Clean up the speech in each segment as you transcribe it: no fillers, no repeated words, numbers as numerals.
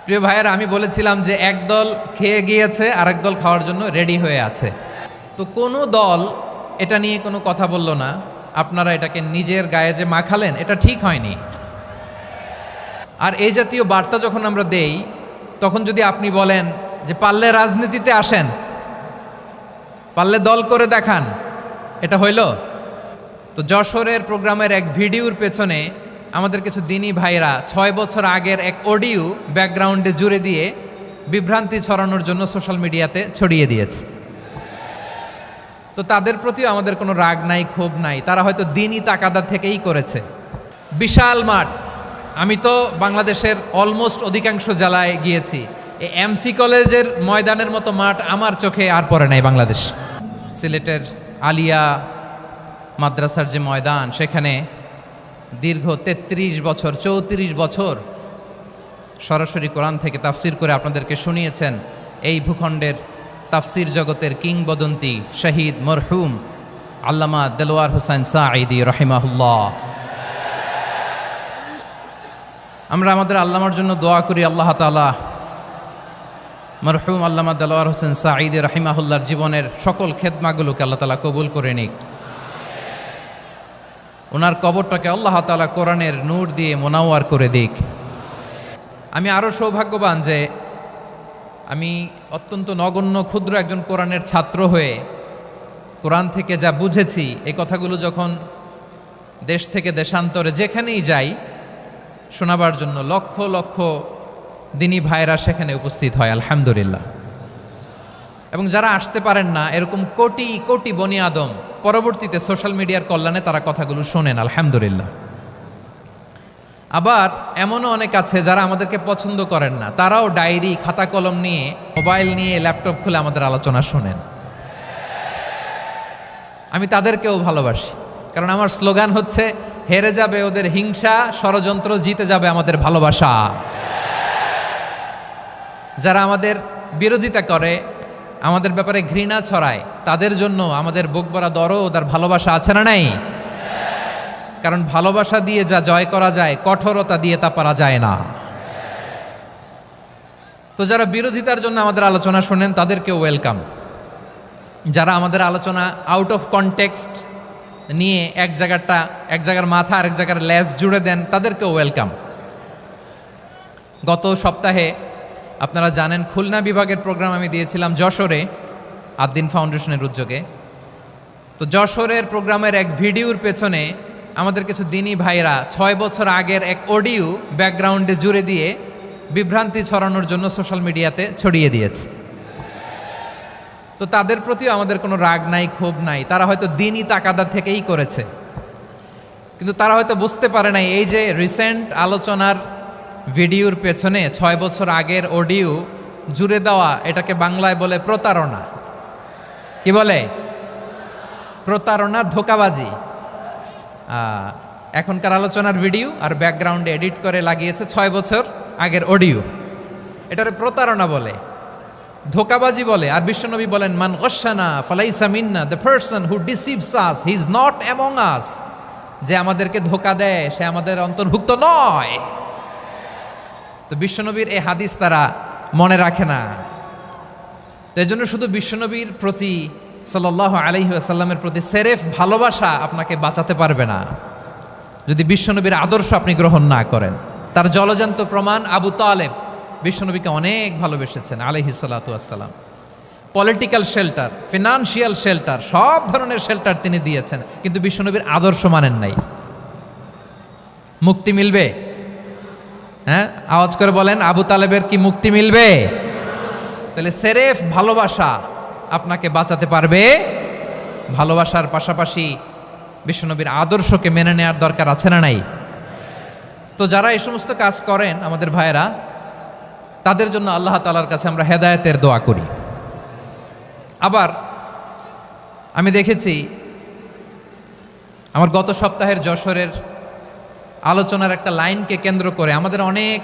প্রিয় ভাইয়েরা, আমি বলেছিলাম যে একদল খেয়ে গিয়েছে আর একদল খাওয়ার জন্য রেডি হয়ে আছে। তো কোনো দল এটা নিয়ে কোনো কথা বলল না। আপনারা এটাকে নিজের গায়ে যে মাখালেন, এটা ঠিক হয়নি। আর এই জাতীয় বার্তা যখন আমরা দেই, তখন যদি আপনি বলেন যে পারলে রাজনীতিতে আসেন, পারলে দল করে দেখান, এটা হইল? তো যশোরের প্রোগ্রামের এক ভিডিওর পেছনে আমাদের কিছু দিনী ভাইরা 6 বছর আগের এক অডিও ব্যাকগ্রাউন্ডে জুড়ে দিয়ে বিভ্রান্তি ছড়ানোর জন্য সোশ্যাল মিডিয়াতে ছড়িয়ে দিয়েছে। তো তাদের প্রতিও আমাদের কোনো রাগ নাই, ক্ষোভ নাই। তারা হয়তো দিনই তাকাদা থেকেই করেছে। বিশাল মাঠ, আমি তো বাংলাদেশের অলমোস্ট অধিকাংশ জেলায় গিয়েছি। এই এমসি কলেজের ময়দানের মতো মাঠ আমার চোখে আর পড়ে নাই বাংলাদেশ। সিলেটের আলিয়া মাদ্রাসার যে ময়দান, সেখানে দীর্ঘ 33 বছর 34 বছর সরাসরি কোরআন থেকে তাফসির করে আপনাদেরকে শুনিয়েছেন এই ভূখণ্ডের তাফসির জগতের কিংবদন্তি শহীদ মরহুম আল্লামা দেলোয়ার হোসেন সাঈদী রাহিমাহুল্লাহ। আমরা আমাদের আল্লামার জন্য দোয়া করি, আল্লাহ তাআলা মরহুম আল্লামা দেলোয়ার হোসেন সাঈদী রাহিমাহুল্লাহর জীবনের সকল খেদমাগুলোকে আল্লাহ তাআলা কবুল করে নিক। ওনার কবরটাকে আল্লাহ তাআলা কোরআনের নূর দিয়ে মোনাওয়ার করে দিক। আমি আরও সৌভাগ্যবান যে আমি অত্যন্ত নগণ্য ক্ষুদ্র একজন কোরআনের ছাত্র হয়ে কোরআন থেকে যা বুঝেছি, এই কথাগুলো যখন দেশ থেকে দেশান্তরে যেখানেই যাই শোনাবার জন্য লক্ষ লক্ষ দিনী ভাইরা সেখানে উপস্থিত হয়, আলহামদুলিল্লাহ। এবং যারা আসতে পারেন না, এরকম কোটি কোটি বনি আদম পরবর্তীতে সোশ্যাল মিডিয়ার কল্যাণে তারা কথাগুলো শোনেন, আলহামদুলিল্লাহ। আবার এমনও অনেক আছে যারা আমাদেরকে পছন্দ করেন না, তারাও ডায়েরি খাতা কলম নিয়ে, মোবাইল নিয়ে, ল্যাপটপ খুলে আমাদের আলোচনা শোনেন। আমি তাদেরকেও ভালোবাসি, কারণ আমার স্লোগান হচ্ছে হেরে যাবে ওদের হিংসা, ষড়যন্ত্র, জিতে যাবে আমাদের ভালোবাসা। যারা আমাদের বিরোধিতা করে, আমাদের ব্যাপারে ঘৃণা ছড়ায়, তাদের জন্য আমাদের বুক ভরা দরদ আর ভালোবাসা আছে না নাই? কারণ ভালোবাসা দিয়ে যা জয় করা যায়, কঠোরতা দিয়ে তা পারা যায় না। তো যারা বিরোধিতার জন্য আমাদের আলোচনা শোনেন, তাদেরকেও ওয়েলকাম। যারা আমাদের আলোচনা আউট অফ কনটেক্সট নিয়ে এক জায়গার মাথা আর এক জায়গার লেজ জুড়ে দেন, তাদেরকেও ওয়েলকাম। গত সপ্তাহে আপনারা জানেন খুলনা বিভাগের প্রোগ্রাম আমি দিয়েছিলাম যশোরে আদ্দিন ফাউন্ডেশনের উদ্যোগে। তো যশোরের প্রোগ্রামের এক ভিডিওর পেছনে আমাদের কিছু দিনী ভাইরা 6 বছর আগের এক অডিও ব্যাকগ্রাউন্ডে জুড়ে দিয়ে বিভ্রান্তি ছড়ানোর জন্য সোশ্যাল মিডিয়াতে ছড়িয়ে দিয়েছে। তো তাদের প্রতিও আমাদের কোনো রাগ নাই, ক্ষোভ নাই। তারা হয়তো দিনই তাকাদা থেকেই করেছে, কিন্তু তারা হয়তো বুঝতে পারে নাই এই যে রিসেন্ট আলোচনার ভিডিওর পেছনে 6 বছর আগের অডিও জুড়ে দেওয়া, এটাকে বাংলায় বলে প্রতারণা। কি বলে? প্রতারণা, ধোঁকাবাজি। এখনকার আলোচনার ভিডিও আর ব্যাকগ্রাউন্ডে এডিট করে লাগিয়েছে 6 বছর আগের অডিও। এটারে প্রতারণা বলে, ধোঁকাবাজি বলে। আর বিশ্বনবী বলেন, মান গশানা ফালাইসা মিন্না, the person who deceives us he is not among us. যে আমাদেরকে ধোঁকা দেয়, সে আমাদের অন্তর্ভুক্ত নয়। তো বিশ্বনবীর এই হাদিস তারা মনে রাখে না। তো এই জন্য শুধু বিশ্বনবীর প্রতি সাল্লাল্লাহু আলাইহি ওয়াসাল্লামের প্রতি সেরেফ ভালোবাসা আপনাকে বাঁচাতে পারবে না যদি বিশ্বনবীর আদর্শ আপনি গ্রহণ না করেন। তার জলজান্ত প্রমাণ, আবু তালেব বিশ্বনবীকে অনেক ভালোবেসেছেন আলাইহিস সালাতু ওয়াসসালাম। পলিটিক্যাল শেল্টার, ফিনান্সিয়াল শেল্টার, সব ধরনের শেল্টার তিনি দিয়েছেন, কিন্তু বিশ্বনবীর আদর্শ মানেন নাই। মুক্তি মিলবে? হ্যাঁ, আওয়াজ করে বলেন, আবু তালেবের কি মুক্তি মিলবে? তাহলে সেরেফ ভালোবাসা আপনাকে বাঁচাতে পারবে। ভালোবাসার পাশাপাশি বিশ্বনবীর আদর্শকে মেনে নেওয়ার দরকার আছে না নাই? তো যারা এই সমস্ত কাজ করেন আমাদের ভাইয়েরা, তাদের জন্য আল্লাহ তাআলার কাছে আমরা হেদায়েতের দোয়া করি। আবার আমি দেখেছি আমার গত সপ্তাহের যশোরের আলোচনার একটা লাইনকে কেন্দ্র করে আমাদের অনেক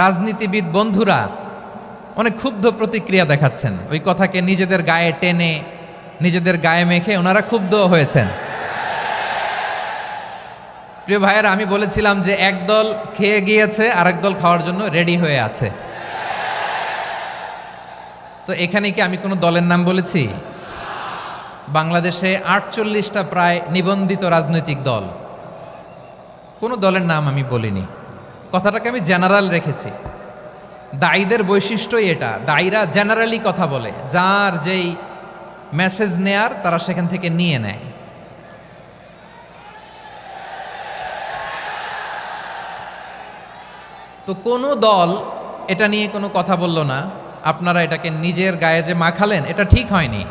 রাজনীতিবিদ বন্ধুরা অনেক ক্ষুব্ধ প্রতিক্রিয়া দেখাচ্ছেন। ওই কথাকে নিজেদের গায়ে টেনে, নিজেদের গায়ে মেখে ওনারা ক্ষুব্ধ হয়েছেন। প্রিয় ভাইয়েরা, আমি বলেছিলাম যে একদল খেয়ে গিয়েছে আর একদল খাওয়ার জন্য রেডি হয়ে আছে। তো এখানে কি আমি কোনো দলের নাম বলেছি? বাংলাদেশে 48টা প্রায় নিবন্ধিত রাজনৈতিক দল, কোনো দলের নাম আমি বলিনি। কথাটাকে আমি জেনারেল রেখেছি। দায়ীদের বৈশিষ্ট্যই এটা, দায়ীরা জেনারেলি কথা বলে, যার যেই মেসেজ নেয়ার তারা সেখান থেকে নিয়ে নেয়। তো কোনো দল এটা নিয়ে কোনো কথা বলল না, আপনারা এটাকে নিজের গায়ে যে মাখালেন, এটা ঠিক হয়নি।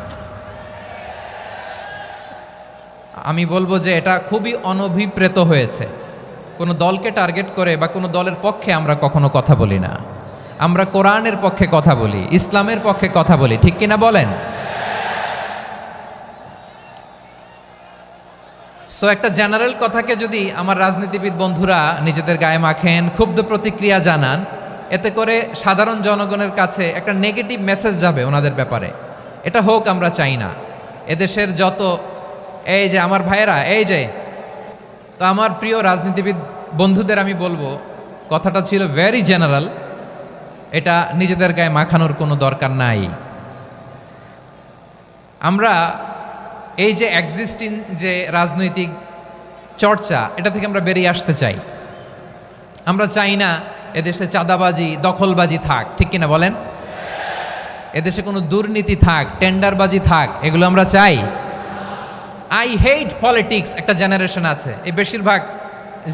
আমি বলবো যে এটা খুবই অনভিপ্রেত হয়েছে। কোনো দলকে টার্গেট করে বা কোনো দলের পক্ষে আমরা কখনো কথা বলি না। আমরা কোরআনের পক্ষে কথা বলি, ইসলামের পক্ষে কথা বলি, ঠিক কিনা বলেন? সো একটা জেনারেল কথাকে যদি আমার রাজনীতিবিদ বন্ধুরা নিজেদের গায়ে মাখেন, ক্ষুব্ধ প্রতিক্রিয়া জানান, এতে করে সাধারণ জনগণের কাছে একটা নেগেটিভ মেসেজ যাবে ওনাদের ব্যাপারে। এটা হোক আমরা চাই না। এদেশের যত এই যে আমার ভাইয়েরা, এই যে, তো আমার প্রিয় রাজনীতিবিদ বন্ধুদের আমি বলবো, কথাটা ছিল ভেরি জেনারেল, এটা নিজেদের গায়ে মাখানোর কোনো দরকার নাই। আমরা এই যে এক্সিস্টিং যে রাজনৈতিক চর্চা, এটা থেকে আমরা বেরিয়ে আসতে চাই। আমরা চাই না এদেশে চাঁদাবাজি, দখলবাজি থাক, ঠিক কিনা বলেন? এদেশে কোনো দুর্নীতি থাক, টেন্ডারবাজি থাক, এগুলো আমরা চাই। আই হেট পলিটিক্স একটা জেনারেশন আছে, এই বেশিরভাগ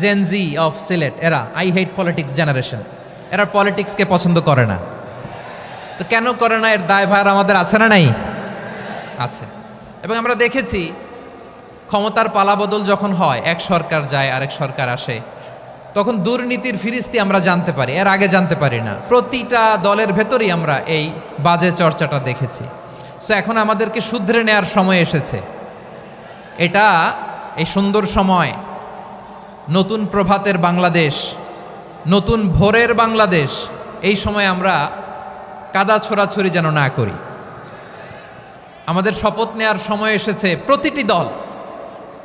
জেনজি অফ সিলেট, এরা আই হেট পলিটিক্স জেনারেশন। এরা পলিটিক্সকে পছন্দ করে না। তো কেন করে না, এর দায়ভার আমাদের আছে না নাই? আছে। এবং আমরা দেখেছি ক্ষমতার পালাবদল যখন হয়, এক সরকার যায় আরেক সরকার আসে, তখন দুর্নীতির ফিরিস্তি আমরা জানতে পারি, এর আগে জানতে পারি না। প্রতিটা দলের ভেতরেই আমরা এই বাজে চর্চাটা দেখেছি। সো এখন আমাদেরকে শুধরে নেওয়ার সময় এসেছে। এটা এই সুন্দর সময়, নতুন প্রভাতের বাংলাদেশ, নতুন ভোরের বাংলাদেশ, এই সময় আমরা কাদা ছোড়াছড়ি যেন না করি। আমাদের শপথ নেওয়ার সময় এসেছে। প্রতিটি দল,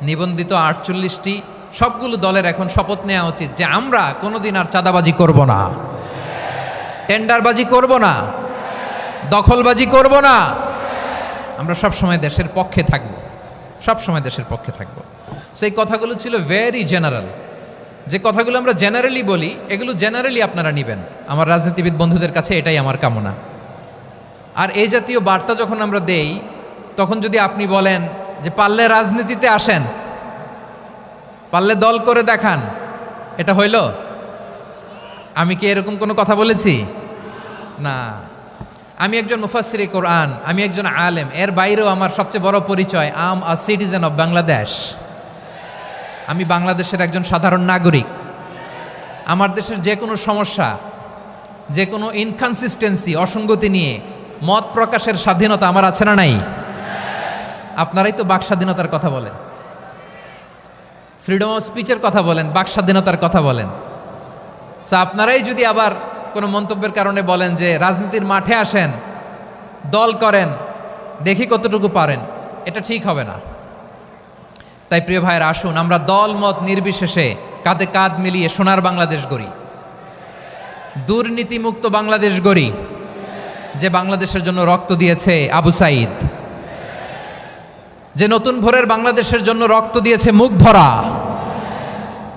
নিবন্ধিত 48টি, সবগুলো দলের এখন শপথ নেওয়া উচিত যে আমরা কোনোদিন আর চাঁদাবাজি করব না, টেন্ডারবাজি করব না, দখলবাজি করব না। আমরা সবসময় দেশের পক্ষে থাকব, সবসময় দেশের পক্ষে থাকব। সেই কথাগুলো ছিল ভেরি জেনারেল। যে কথাগুলো আমরা জেনারেলি বলি, এগুলো জেনারেলি আপনারা নেবেন। আমার রাজনীতিবিদ বন্ধুদের কাছে এটাই আমার কামনা। আর এই জাতীয় বার্তা যখন আমরা দেই, তখন যদি আপনি বলেন যে পারলে রাজনীতিতে আসেন, পারলে দল করে দেখান, এটা হইল? আমি কি এরকম কোনো কথা বলেছি? না। আমি একজন মুফাসসিরে কোরআন, আমি একজন আলেম, এর বাইরেও আমার সবচেয়ে বড় পরিচয় আম আ সিটিজেন অফ বাংলাদেশ। আমি বাংলাদেশের একজন সাধারণ নাগরিক। আমার দেশের যে কোনো সমস্যা, যে কোনো ইনকনসিস্টেন্সি, অসঙ্গতি নিয়ে মত প্রকাশের স্বাধীনতা আমার আছে না নাই? আপনারাই তো বাক স্বাধীনতার কথা বলেন, ফ্রিডম অফ স্পিচের কথা বলেন, বাক স্বাধীনতার কথা বলেন। সো আপনারাই যদি আবার কোনো মন্তব্যের কারণে বলেন যে রাজনীতির মাঠে আসেন, দল করেন, দেখি কতটুকু পারেন, এটা ঠিক হবে না। তাই প্রিয় ভাইয়ের, আসুন আমরা দল মত নির্বিশেষে কাঁধে কাঁধ মিলিয়ে সোনার বাংলাদেশ গড়ি, দুর্নীতিমুক্ত বাংলাদেশ গড়ি, যে বাংলাদেশের জন্য রক্ত দিয়েছে আবু সাঈদ, যে নতুন ভোরের বাংলাদেশের জন্য রক্ত দিয়েছে মুগ্ধরা,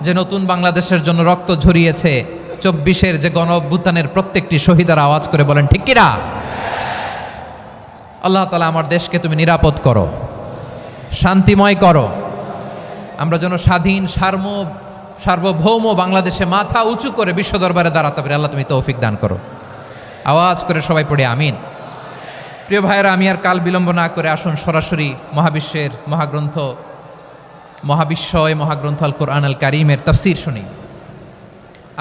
যে নতুন বাংলাদেশের জন্য রক্ত ঝরিয়েছে 24-এর যে গণ অভ্যুত্থানের প্রত্যেকটি শহীদের। আওয়াজ করে বলেন ঠিক কিনা? আল্লাহ তাআলা আমার দেশকে তুমি নিরাপদ করো, শান্তিময় করো। আমরা যেন স্বাধীন সার্বভৌম বাংলাদেশে মাথা উঁচু করে বিশ্ব দরবারে দাঁড়াতে পারি। আল্লাহ তুমি তৌফিক দান করো। আওয়াজ করে সবাই পড়ে আমিন। প্রিয় ভাইয়েরা, আমি আর কাল বিলম্ব না করে আসুন সরাসরি মহাবিশ্বের মহাগ্রন্থ, মহাগ্রন্থ আল কোরআন আল কারীমের তাফসীর শুনি।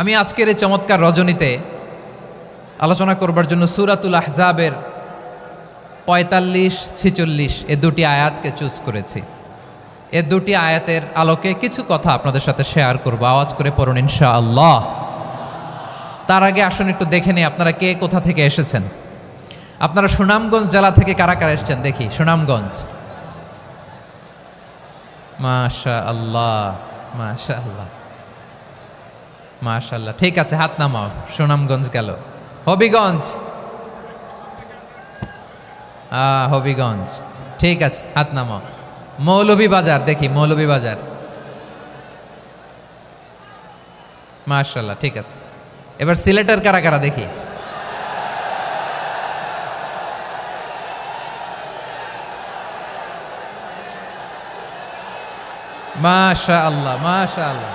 আমি আজকের এই চমৎকার রজনীতে আলোচনা করবার জন্য সূরাতুল আহজাবের 45-46 এ দুটি আয়াতকে চুজ করেছি। এ দুটি আয়াতের আলোকে কিছু কথা আপনাদের সাথে শেয়ার করব। আওয়াজ করে পড়ুন ইনশাআল্লাহ। তার আগে আসুন একটু দেখে নিই আপনারা কে কোথা থেকে এসেছেন। আপনারা সুনামগঞ্জ জেলা থেকে কারা কারা এসেছেন দেখি। সুনামগঞ্জ, মাশাআল্লাহ। মাশাআল্লাহ, মাশাআল্লাহ। ঠিক আছে, হাত নামাও। সুনামগঞ্জ গেল। হবিগঞ্জ, হবিগঞ্জ, ঠিক আছে, হাত নামাও। মৌলভীবাজার, দেখি মৌলভীবাজার। মাশাআল্লাহ, ঠিক আছে। এবার সিলেটের কারা কারা দেখি। মাশাআল্লাহ, মাশাআল্লাহ।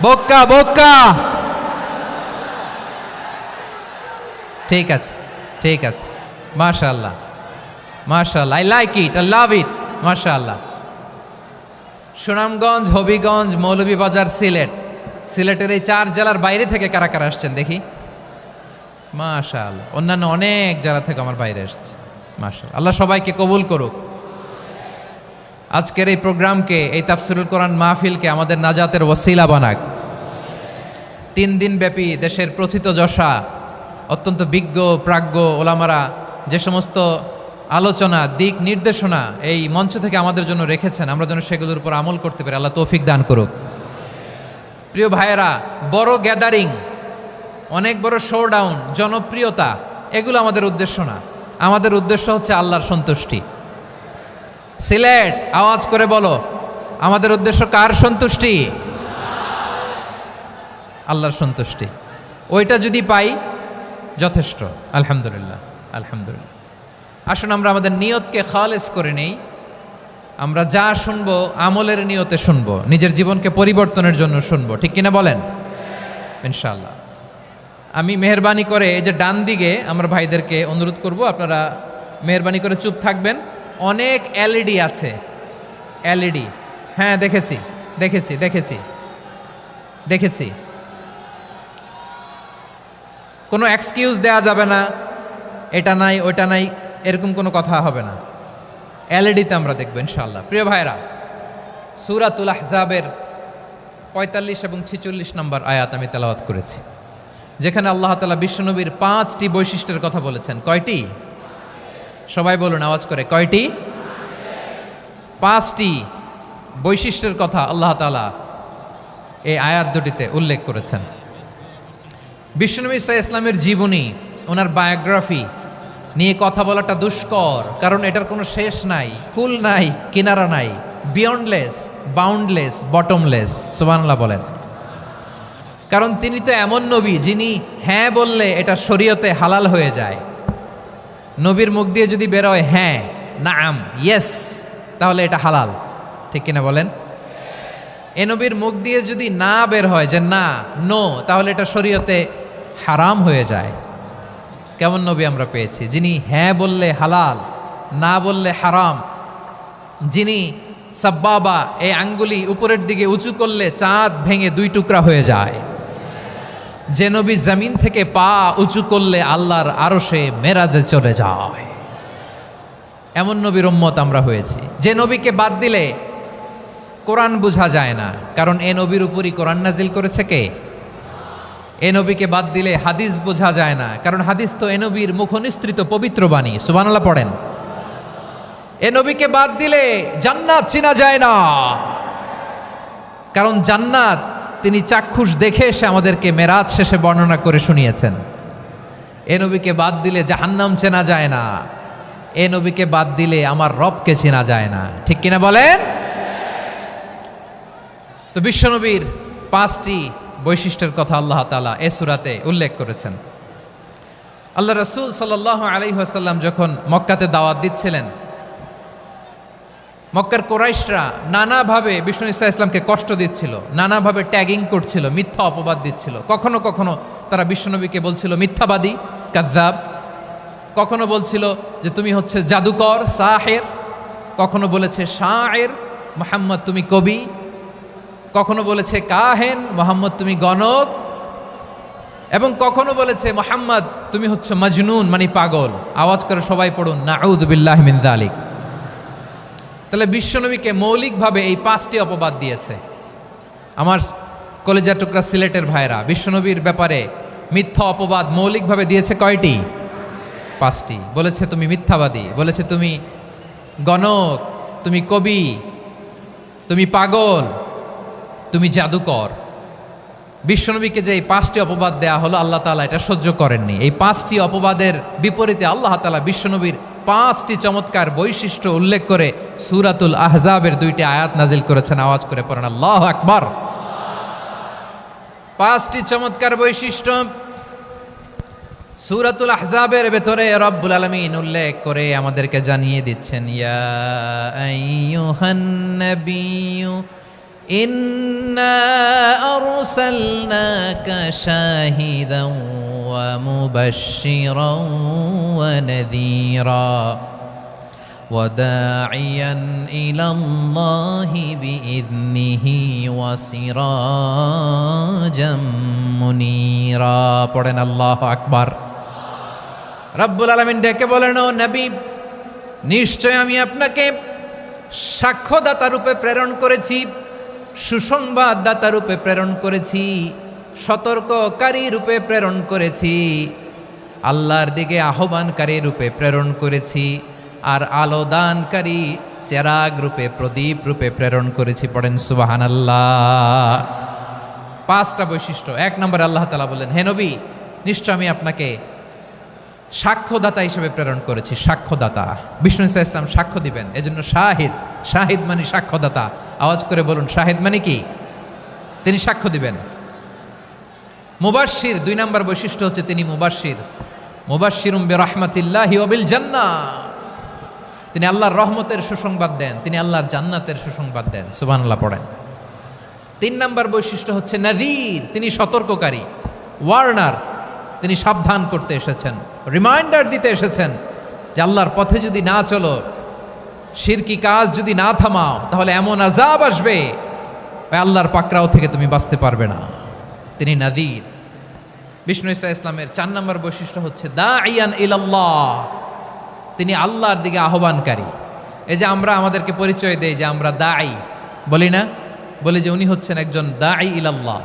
বক্কা, বক্কা, ঠিক আছে, ঠিক আছে। মাশাআল্লাহ, মাশাআল্লাহ, I like it, I love it, মাশাআল্লাহ। সুনামগঞ্জ, হবিগঞ্জ, মৌলভীবাজার, সিলেট। সিলেটের এই 4 জেলার বাইরে থেকে কারা কারা আসছেন দেখি। মাশাআল্লাহ, অন্যান্য অনেক জেলা থেকে আমার বাইরে এসেছে। মাশাআল্লাহ, আল্লাহ সবাইকে কবুল করুক। আজকের এই প্রোগ্রামকে, এই তাফসিরুল কোরআন মাহফিলকে আমাদের নাজাতের ওসিলা বানাক। 3 দিন ব্যাপী দেশের প্রথিতযশা অত্যন্ত বিজ্ঞ প্রাজ্ঞ ওলামারা যে সমস্ত আলোচনা, দিক নির্দেশনা এই মঞ্চ থেকে আমাদের জন্য রেখেছেন, আমরা যেন সেগুলোর উপর আমল করতে পারি। আল্লাহ তৌফিক দান করুক। প্রিয় ভাইয়েরা, বড় গ্যাদারিং, অনেক বড় শোডাউন, জনপ্রিয়তা, এগুলো আমাদের উদ্দেশ্য না। আমাদের উদ্দেশ্য হচ্ছে আল্লাহর সন্তুষ্টি। সিলেট, আওয়াজ করে বলো, আমাদের উদ্দেশ্য কার সন্তুষ্টি? আল্লাহর সন্তুষ্টি। ওইটা যদি পাই যথেষ্ট। আলহামদুলিল্লাহ, আলহামদুলিল্লাহ। আসুন আমরা আমাদের নিয়তকে খালেস করে নেই। আমরা যা শুনবো আমলের নিয়তে শুনবো, নিজের জীবনকে পরিবর্তনের জন্য শুনবো, ঠিক কিনা বলেন? ইনশাআল্লাহ। আমি মেহরবানি করে এই যে ডান দিকে আমার ভাইদেরকে অনুরোধ করব, আপনারা মেহরবানি করে চুপ থাকবেন। অনেক এলইডি আছে, এলইডি। হ্যাঁ, দেখেছি দেখেছি দেখেছি দেখেছি। কোনো এক্সকিউজ দেওয়া যাবে না, এটা নাই ওইটা নাই, এরকম কোনো কথা হবে না। এলইডিতে আমরা দেখব ইনশাআল্লাহ। প্রিয় ভাইরা, সূরাতুল আহজাবের 45 এবং 46 নম্বর আয়াত আমি তেলাওয়াত করেছি, যেখানে আল্লাহ তাআলা বিশ্বনবীর 5টি বৈশিষ্ট্যের কথা বলেছেন। কয়টি? সবাই বলুন আওয়াজ করে, কয়টি? 5টি বৈশিষ্ট্যের কথা আল্লাহ তাআলা এই আয়াত দুটিতে উল্লেখ করেছেন। বিশ্বনবী সাল্লাল্লাহু আলাইহি ইসলামের জীবনী, ওনার বায়োগ্রাফি নিয়ে কথা বলাটা দুষ্কর, কারণ এটার কোনো শেষ নাই, কুল নাই, কিনারা নাই, বিয়ন্ডলেস, বাউন্ডলেস, বটমলেস। সুবহানাল্লাহ বলেন। কারণ তিনি তো এমন নবী যিনি হ্যাঁ বললে এটা শরীয়তে হালাল হয়ে যায়। নবীর মুখ দিয়ে যদি বেরোয় হ্যাঁ, নাম, ইয়েস, তাহলে এটা হালাল, ঠিক কিনা বলেন? এ নবীর মুখ দিয়ে যদি না বের হয় যে না, নো, তাহলে এটা শরীয়তে হারাম হয়ে যায়। কেমন নবী আমরা পেয়েছি, যিনি হ্যাঁ বললে হালাল, না বললে হারাম, যিনি সাব্বাবা, এই আঙ্গুলি উপরের দিকে উঁচু করলে চাঁদ ভেঙে 2 টুকরা হয়ে যায়, যে নবী জমিন থেকে পা উঁচু করলে আল্লাহর আরশে মেরাজে চলে যায়, এমন নবীর উম্মত আমরা হয়েছি। যে নবীকে বাদ দিলে কোরআন বোঝা যায় না, কারণ এ নবীর উপরই কোরআন নাজিল করেছে কে? এ নবীকে বাদ দিলে হাদিস বোঝা যায় না, কারণ হাদিস তো এ নবীর মুখনিসৃত পবিত্র বাণী। সুবহানাল্লাহ পড়েন। এ নবীকে বাদ দিলে জান্নাত চিনা যায় না, কারণ জান্নাত তিনি চাক্ষুষ দেখে এসে আমাদেরকে মেরাজ শেষে বর্ণনা করে শুনিয়েছেন। এ নবীকে বাদ দিলে জাহান্নাম চেনা যায় না, এ নবীকে বাদ দিলে আমার রবকে চেনা যায় না, ঠিক কিনা বলেন? তো বিশ্বনবীর 5টি বৈশিষ্ট্যের কথা আল্লাহ তাআলা এই সূরাতে উল্লেখ করেছেন। আল্লাহ রাসূল সাল্লাল্লাহু আলাইহি ওয়াসাল্লাম যখন মক্কাতে দাওয়াত দিচ্ছিলেন, মক্কার কুরাইশরা নানাভাবে বিষ্ণু ঈসা ইসলামকে কষ্ট দিচ্ছিল, নানাভাবে ট্যাগিং করছিল, মিথ্যা অপবাদ দিচ্ছিল। কখনো কখনো তারা বিশ্বনবীকে বলছিল মিথ্যাবাদী, কাযযাব। কখনো বলছিল যে তুমি হচ্ছে জাদুকর, সাহের। কখনো বলেছে শায়ের, মুহাম্মদ তুমি কবি। কখনো বলেছে কাহেন, মুহাম্মদ তুমি গণক। এবং কখনো বলেছে মুহাম্মদ তুমি হচ্ছে মজনুন, মানে পাগল। আওয়াজ করে সবাই পড়ুন, নাউযু বিল্লাহি মিন যালিক। তাহলে বিশ্বনবীকে মৌলিকভাবে এই 5টি অপবাদ দিয়েছে। আমার কলেজা টুকরা সিলেটের ভাইরা, বিশ্বনবীর ব্যাপারে মিথ্যা অপবাদ মৌলিকভাবে দিয়েছে কয়টি? 5টি। বলেছে তুমি মিথ্যাবাদী, বলেছে তুমি গণক, তুমি কবি, তুমি পাগল, তুমি জাদুকর। বিশ্বনবীকে যে এই 5টি অপবাদ দেয়া হলো, আল্লাহ তাআলা এটা সহ্য করেননি। এই 5টি অপবাদের বিপরীতে আল্লাহ তাআলা বিশ্বনবীর 5টি চমৎকার বৈশিষ্ট্য উল্লেখ করে সূরাতুল আহজাবের 2টি আয়াত নাজিল করেছেন। আওয়াজ করে পড়েন আল্লাহু আকবার। 5টি চমৎকার বৈশিষ্ট্য সূরাতুল আহজাবের ভেতরে রব্বুল আলামিন উল্লেখ করে আমাদেরকে জানিয়ে দিচ্ছেন, ইয়া আইয়ুহান নাবিয়্যু ইন্না আরসালনাকা শাহিদান ওয়া মুবাশশিরান ওয়া নাযীরা ওয়া দাঈয়ান ইলাল্লাহি বিইذনিহি ওয়া সিরাজাম মুনীরা। পড়েন আল্লাহু আকবার। রব্বুল আলামিন ডেকে বলেন, ও নবী, নিশ্চয় আমি আপনাকে সাক্ষ্যদাতা রূপে প্রেরণ করেছি, সুসংবাদদাতা রূপে প্রেরণ করেছি, সতর্ককারী রূপে প্রেরণ করেছি, আল্লাহর দিকে আহ্বানকারী রূপে প্রেরণ করেছি, আর আলো দানকারী চেরাগ রূপে, প্রদীপ রূপে প্রেরণ করেছি। পড়েন সুবহানাল্লাহ। 5টা বৈশিষ্ট্য। 1 নম্বরে আল্লাহ তাআলা বললেন, হে নবী, নিশ্চয় আমি আপনাকে সাক্ষ্যদাতা হিসেবে প্রেরণ করেছি। সাক্ষ্যদাতা, বিষ্ণু ইসা ইসলাম সাক্ষ্য দিবেন, এজন্য শাহিদ। শাহিদ মানে সাক্ষ্যদাতা। আওয়াজ করে বলুন, শাহিদ মানে কি? তিনি সাক্ষ্য দিবেন। মুবাশশির, 2 নম্বর বৈশিষ্ট্য হচ্ছে তিনি মুবাশশির। মুবাশশিরুম বিরাহমাতিল্লাহি ওয়া বিল জান্নাহ, তিনি আল্লাহর রহমতের সুসংবাদ দেন, তিনি আল্লাহর জান্নাতের সুসংবাদ দেন। সুবহানাল্লাহ পড়েন। 3 নম্বর বৈশিষ্ট্য হচ্ছে নাযীর, তিনি সতর্ককারী, ওয়ার্নার, তিনি সাবধান করতে এসেছেন, রিমাইন্ডার দিতে এসেছেন যে আল্লাহর পথে যদি না চলো, শিরকি কাজ যদি না থামাও, তাহলে এমন আযাব আসবে আল্লাহর পাকড়াও থেকে তুমি বাঁচতে পারবে না। তিনি নাযীর। বিষ্ণু ইসা ইসলামের 4 নম্বর বৈশিষ্ট্য হচ্ছে দাঈয়ান ইলাল্লাহ, তিনি আল্লাহর দিকে আহ্বানকারী। এই যে আমরা আমাদেরকে পরিচয় দেই যে আমরা দাঈ, বলি না? বলি যে উনি হচ্ছেন একজন দাঈ ইলাল্লাহ।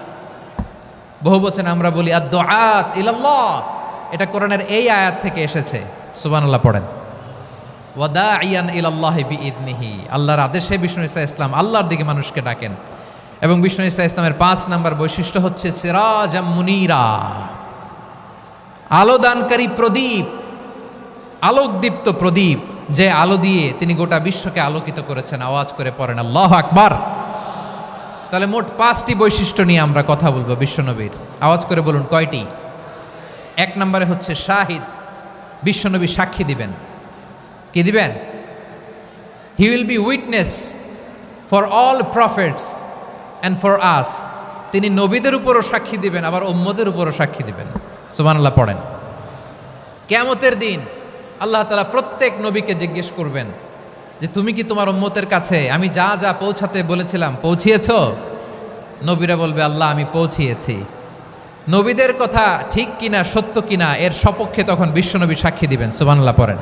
বহু বচনে আমরা বলি আদ-দুআত ইলাল্লাহ। এটা কোরআনের এই আয়াত থেকে এসেছে। সুবহানাল্লাহ পড়েন। ওয়া দাঈয়ান ইলাল্লাহি বিইذনিহি, আল্লাহর আদেশে বিষ্ণু ইসা ইসলাম আল্লাহর দিকে মানুষকে ডাকেন। এবং বিষ্ণু ইসা ইসলামের 5 নম্বর বৈশিষ্ট্য হচ্ছে সিরাজাম মুনীরা, আলোদানকারী প্রদীপ, আলোকদীপ্ত প্রদীপ, যে আলো দিয়ে তিনি গোটা বিশ্বকে আলোকিত করেছেন। আওয়াজ করে পড়েন আল্লাহু আকবার। তাহলে মোট 5টি বৈশিষ্ট্য নিয়ে আমরা কথা বলবো বিশ্বনবীর। আওয়াজ করে বলুন কয়টি? 1 নম্বরে হচ্ছে শাহিদ, বিশ্বনবী সাক্ষী দিবেন। কি দিবেন? He will be witness for all prophets and for us. তিনি নবীদের উপরও সাক্ষী দিবেন, আবার উম্মতের উপরও সাক্ষী দিবেন। সুবহানাল্লাহ পড়েন। কিয়ামতের দিন আল্লাহ তাআলা প্রত্যেক নবীকে জিজ্ঞেস করবেন যে তুমি কি তোমার উম্মতের কাছে আমি যা যা পৌঁছাতে বলেছিলাম পৌঁছিয়েছো? নবীরা বলবে, আল্লাহ আমি পৌঁছিয়েছি। নবীদের কথা ঠিক কিনা, সত্য কিনা, এর সপক্ষে তখন বিশ্বনবী সাক্ষী দিবেন। সুবহানাল্লাহ পড়েন।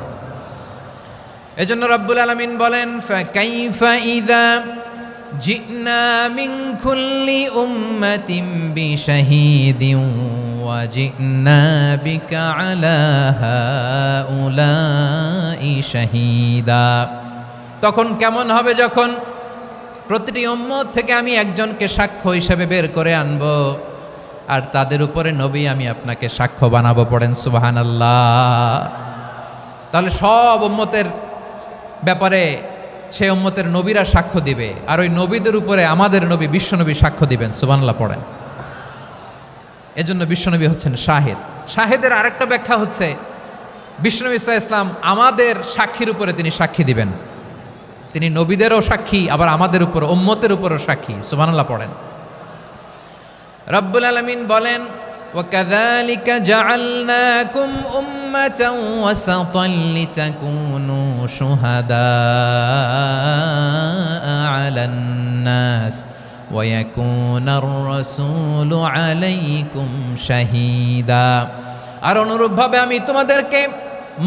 এজন্য রব্বুল আলামিন বলেন, ফাকাইফা ইযা জিনা মিন কুল্লি উম্মাতিন বিশাহীদিন ওয়া জিনা বিকা আলা হাউলাই শাহীদা। তখন কেমন হবে যখন প্রতিটি উম্মত থেকে আমি একজনকে সাক্ষ্য হিসেবে বের করে আনব, আর তাদের উপরে নবী আমি আপনাকে সাক্ষ্য বানাবো। পড়েন সুবহানাল্লাহ। তাহলে সব উম্মতের ব্যাপারে সেই উম্মতের নবীরা সাক্ষ্য দিবে, আর ওই নবীদের উপরে আমাদের নবী বিশ্বনবী সাক্ষ্য দিবেন। সুবহানাল্লাহ পড়েন। এজন্য বিশ্বনবী হচ্ছেন শাহিদ। শাহিদের আরেকটা ব্যাখ্যা হচ্ছে বিশ্বনবী সাল্লাল্লাহু আলাইহি ওয়াসাল্লাম আমাদের সাক্ষীর উপরে তিনি সাক্ষী দিবেন। তিনি নবীদেরও সাক্ষী, আবার আমাদের উপর, উম্মতের উপরও সাক্ষী। সুবহানাল্লাহ পড়েন। রব্বুল আলামিন বলেন, وَكَذَلِكَ جَعَلْنَاكُمْ أُمَّةً وَسَطًا لِتَكُونُوا شُهَدَاءَ عَلَى النَّاسِ وَيَكُونَ الرَّسُولُ عَلَيْكُمْ شَهِيدًا। আর অনুরূপভাবে আমি তোমাদেরকে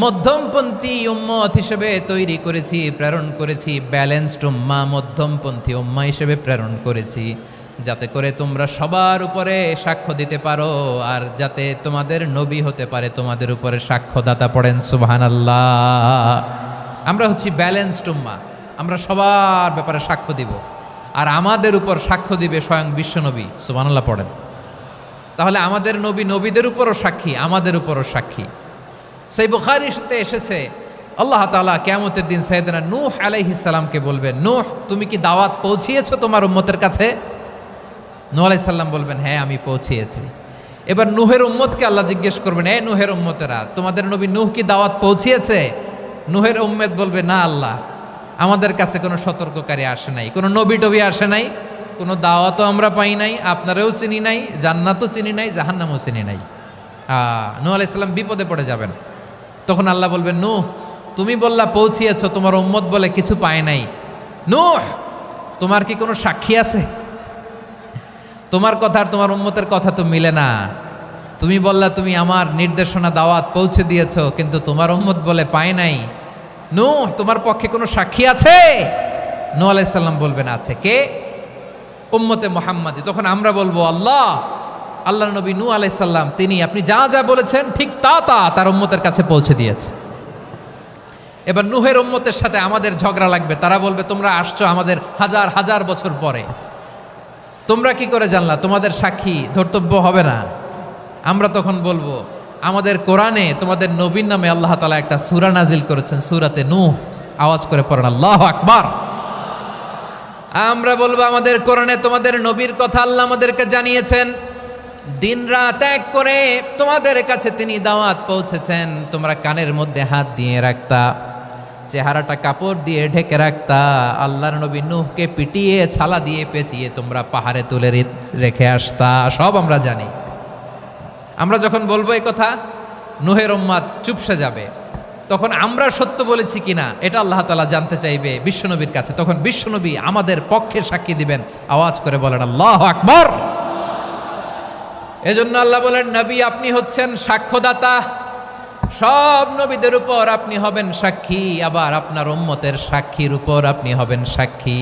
মধ্যমপন্থী উম্মত হিসেবে তৈরি করেছি, প্রেরণ করেছি। ব্যালেন্সড উম্মাহ, মধ্যমপন্থী উম্মাহ হিসেবে প্রেরণ করেছি, যাতে করে তোমরা সবার উপরে সাক্ষ্য দিতে পারো, আর যাতে তোমাদের নবী হতে পারে তোমাদের উপরে সাক্ষ্যদাতা। পড়েন সুবহানাল্লাহ। আমরা হচ্ছি ব্যালেন্সড উম্মাহ, আমরা সবার ব্যাপারে সাক্ষ্য দিব। আর আমাদের উপর সাক্ষ্য দিবে স্বয়ং বিশ্বনবী। সুবহানাল্লাহ পড়েন। তাহলে আমাদের নবী নবীদের উপরও সাক্ষী, আমাদের উপরও সাক্ষী। সেই বুখারীতে এসেছে আল্লাহ তাআলা কিয়ামতের দিন সাইয়েদনা নূহ আলাইহিস সালামকে বলবেন, নূহ তুমি কি দাওয়াত পৌঁছিয়েছো তোমার উম্মতের কাছে? নূহ আলাইহিস সালাম বলবেন, হ্যাঁ আমি পৌঁছিয়েছি। এবার নূহের উম্মতকে আল্লাহ জিজ্ঞেস করবেন, এ নূহের উম্মতেরা, তোমাদের নবী নূহ কি দাওয়াত পৌঁছিয়েছে? নূহের উম্মত বলবে, না আল্লাহ, আমাদের কাছে কোনো সতর্ককারী আসে নাই, কোনো নবী টবি আসে নাই, কোনো দাওয়াতও আমরা পাই নাই, আপনারাও চিনি নাই, জান্নাতও চিনি নাই, জাহান্নামও চিনি নাই। নূহ আলাইহিস সালাম বিপদে পড়ে যাবেন। তখন আল্লাহ বলবেন, নূহ তুমি বললা পৌঁছিয়েছো, তোমার উম্মত বলে কিছু পায় নাই। নূহ তোমার কি কোনো সাক্ষী আছে? তোমার কথা আর তোমার উম্মতের কথা তো মিলে না। তুমি বললা তুমি আমার নির্দেশনা দাওয়াত পৌঁছে দিয়েছো, কিন্তু তোমার উম্মত বলে পায় নাই। নূহ তোমার পক্ষে কোনো সাক্ষী আছে? নূহ আলাইহিস সালাম বলবেন, আছে। কে? উম্মতে মুহাম্মাদি। তখন আমরা বলবো, আল্লাহ, আল্লাহর নবী নূহ আলাইহিস সালাম তিনি আপনি যা যা বলেছেন ঠিক তা তার উম্মতের কাছে পৌঁছে দিয়েছে। এবার নূহের উম্মতের সাথে আমাদের ঝগড়া লাগবে। তারা বলবে, তোমরা আসছো আমাদের হাজার হাজার বছর পরে, তোমরা কি করে জানলা? তোমাদের সাক্ষী ধর্তব্য হবে না। আমরা তখন বলবো, আমাদের কোরআনে তোমাদের নবীর নামে আল্লাহ তাআলা একটা সূরা নাজিল করেছেন, সূরাতে নূহ। আওয়াজ করে পড়েন আল্লাহু আকবার। আমরা বলবো, আমাদের কোরআনে তোমাদের নবীর কথা আল্লাহ আমাদেরকে জানিয়েছেন, দিন রাত এক করে তোমাদের কাছে তিনি দাওয়াত পৌঁছেছেন। তোমরা কানের মধ্যে হাত দিয়ে রাখতা, চেহারাটা কাপড় দিয়ে ঢেকে রাখতা, আল্লাহর নবী নূহকে পিটিয়ে ছালা দিয়ে পেঁচিয়ে তোমরা পাহাড়ে তুলে রেখে আসতা, সব আমরা জানি। আমরা যখন বলবো এই কথা, নূহের উম্মত চুপসে যাবে। তখন আমরা সত্য বলেছি কিনা এটা আল্লাহ তাআলা জানতে চাইবে বিশ্বনবীর কাছে। তখন বিশ্বনবী আমাদের পক্ষে সাক্ষী দিবেন। আওয়াজ করে বলেন আল্লাহু আকবার। এজন্য আল্লাহ বলেন, নবী আপনি হচ্ছেন সাক্ষ্যদাতা, সব নবীদের উপর আপনি হবেন সাক্ষী, আবার আপনার উম্মতের সাক্ষীর উপর আপনি হবেন সাক্ষী।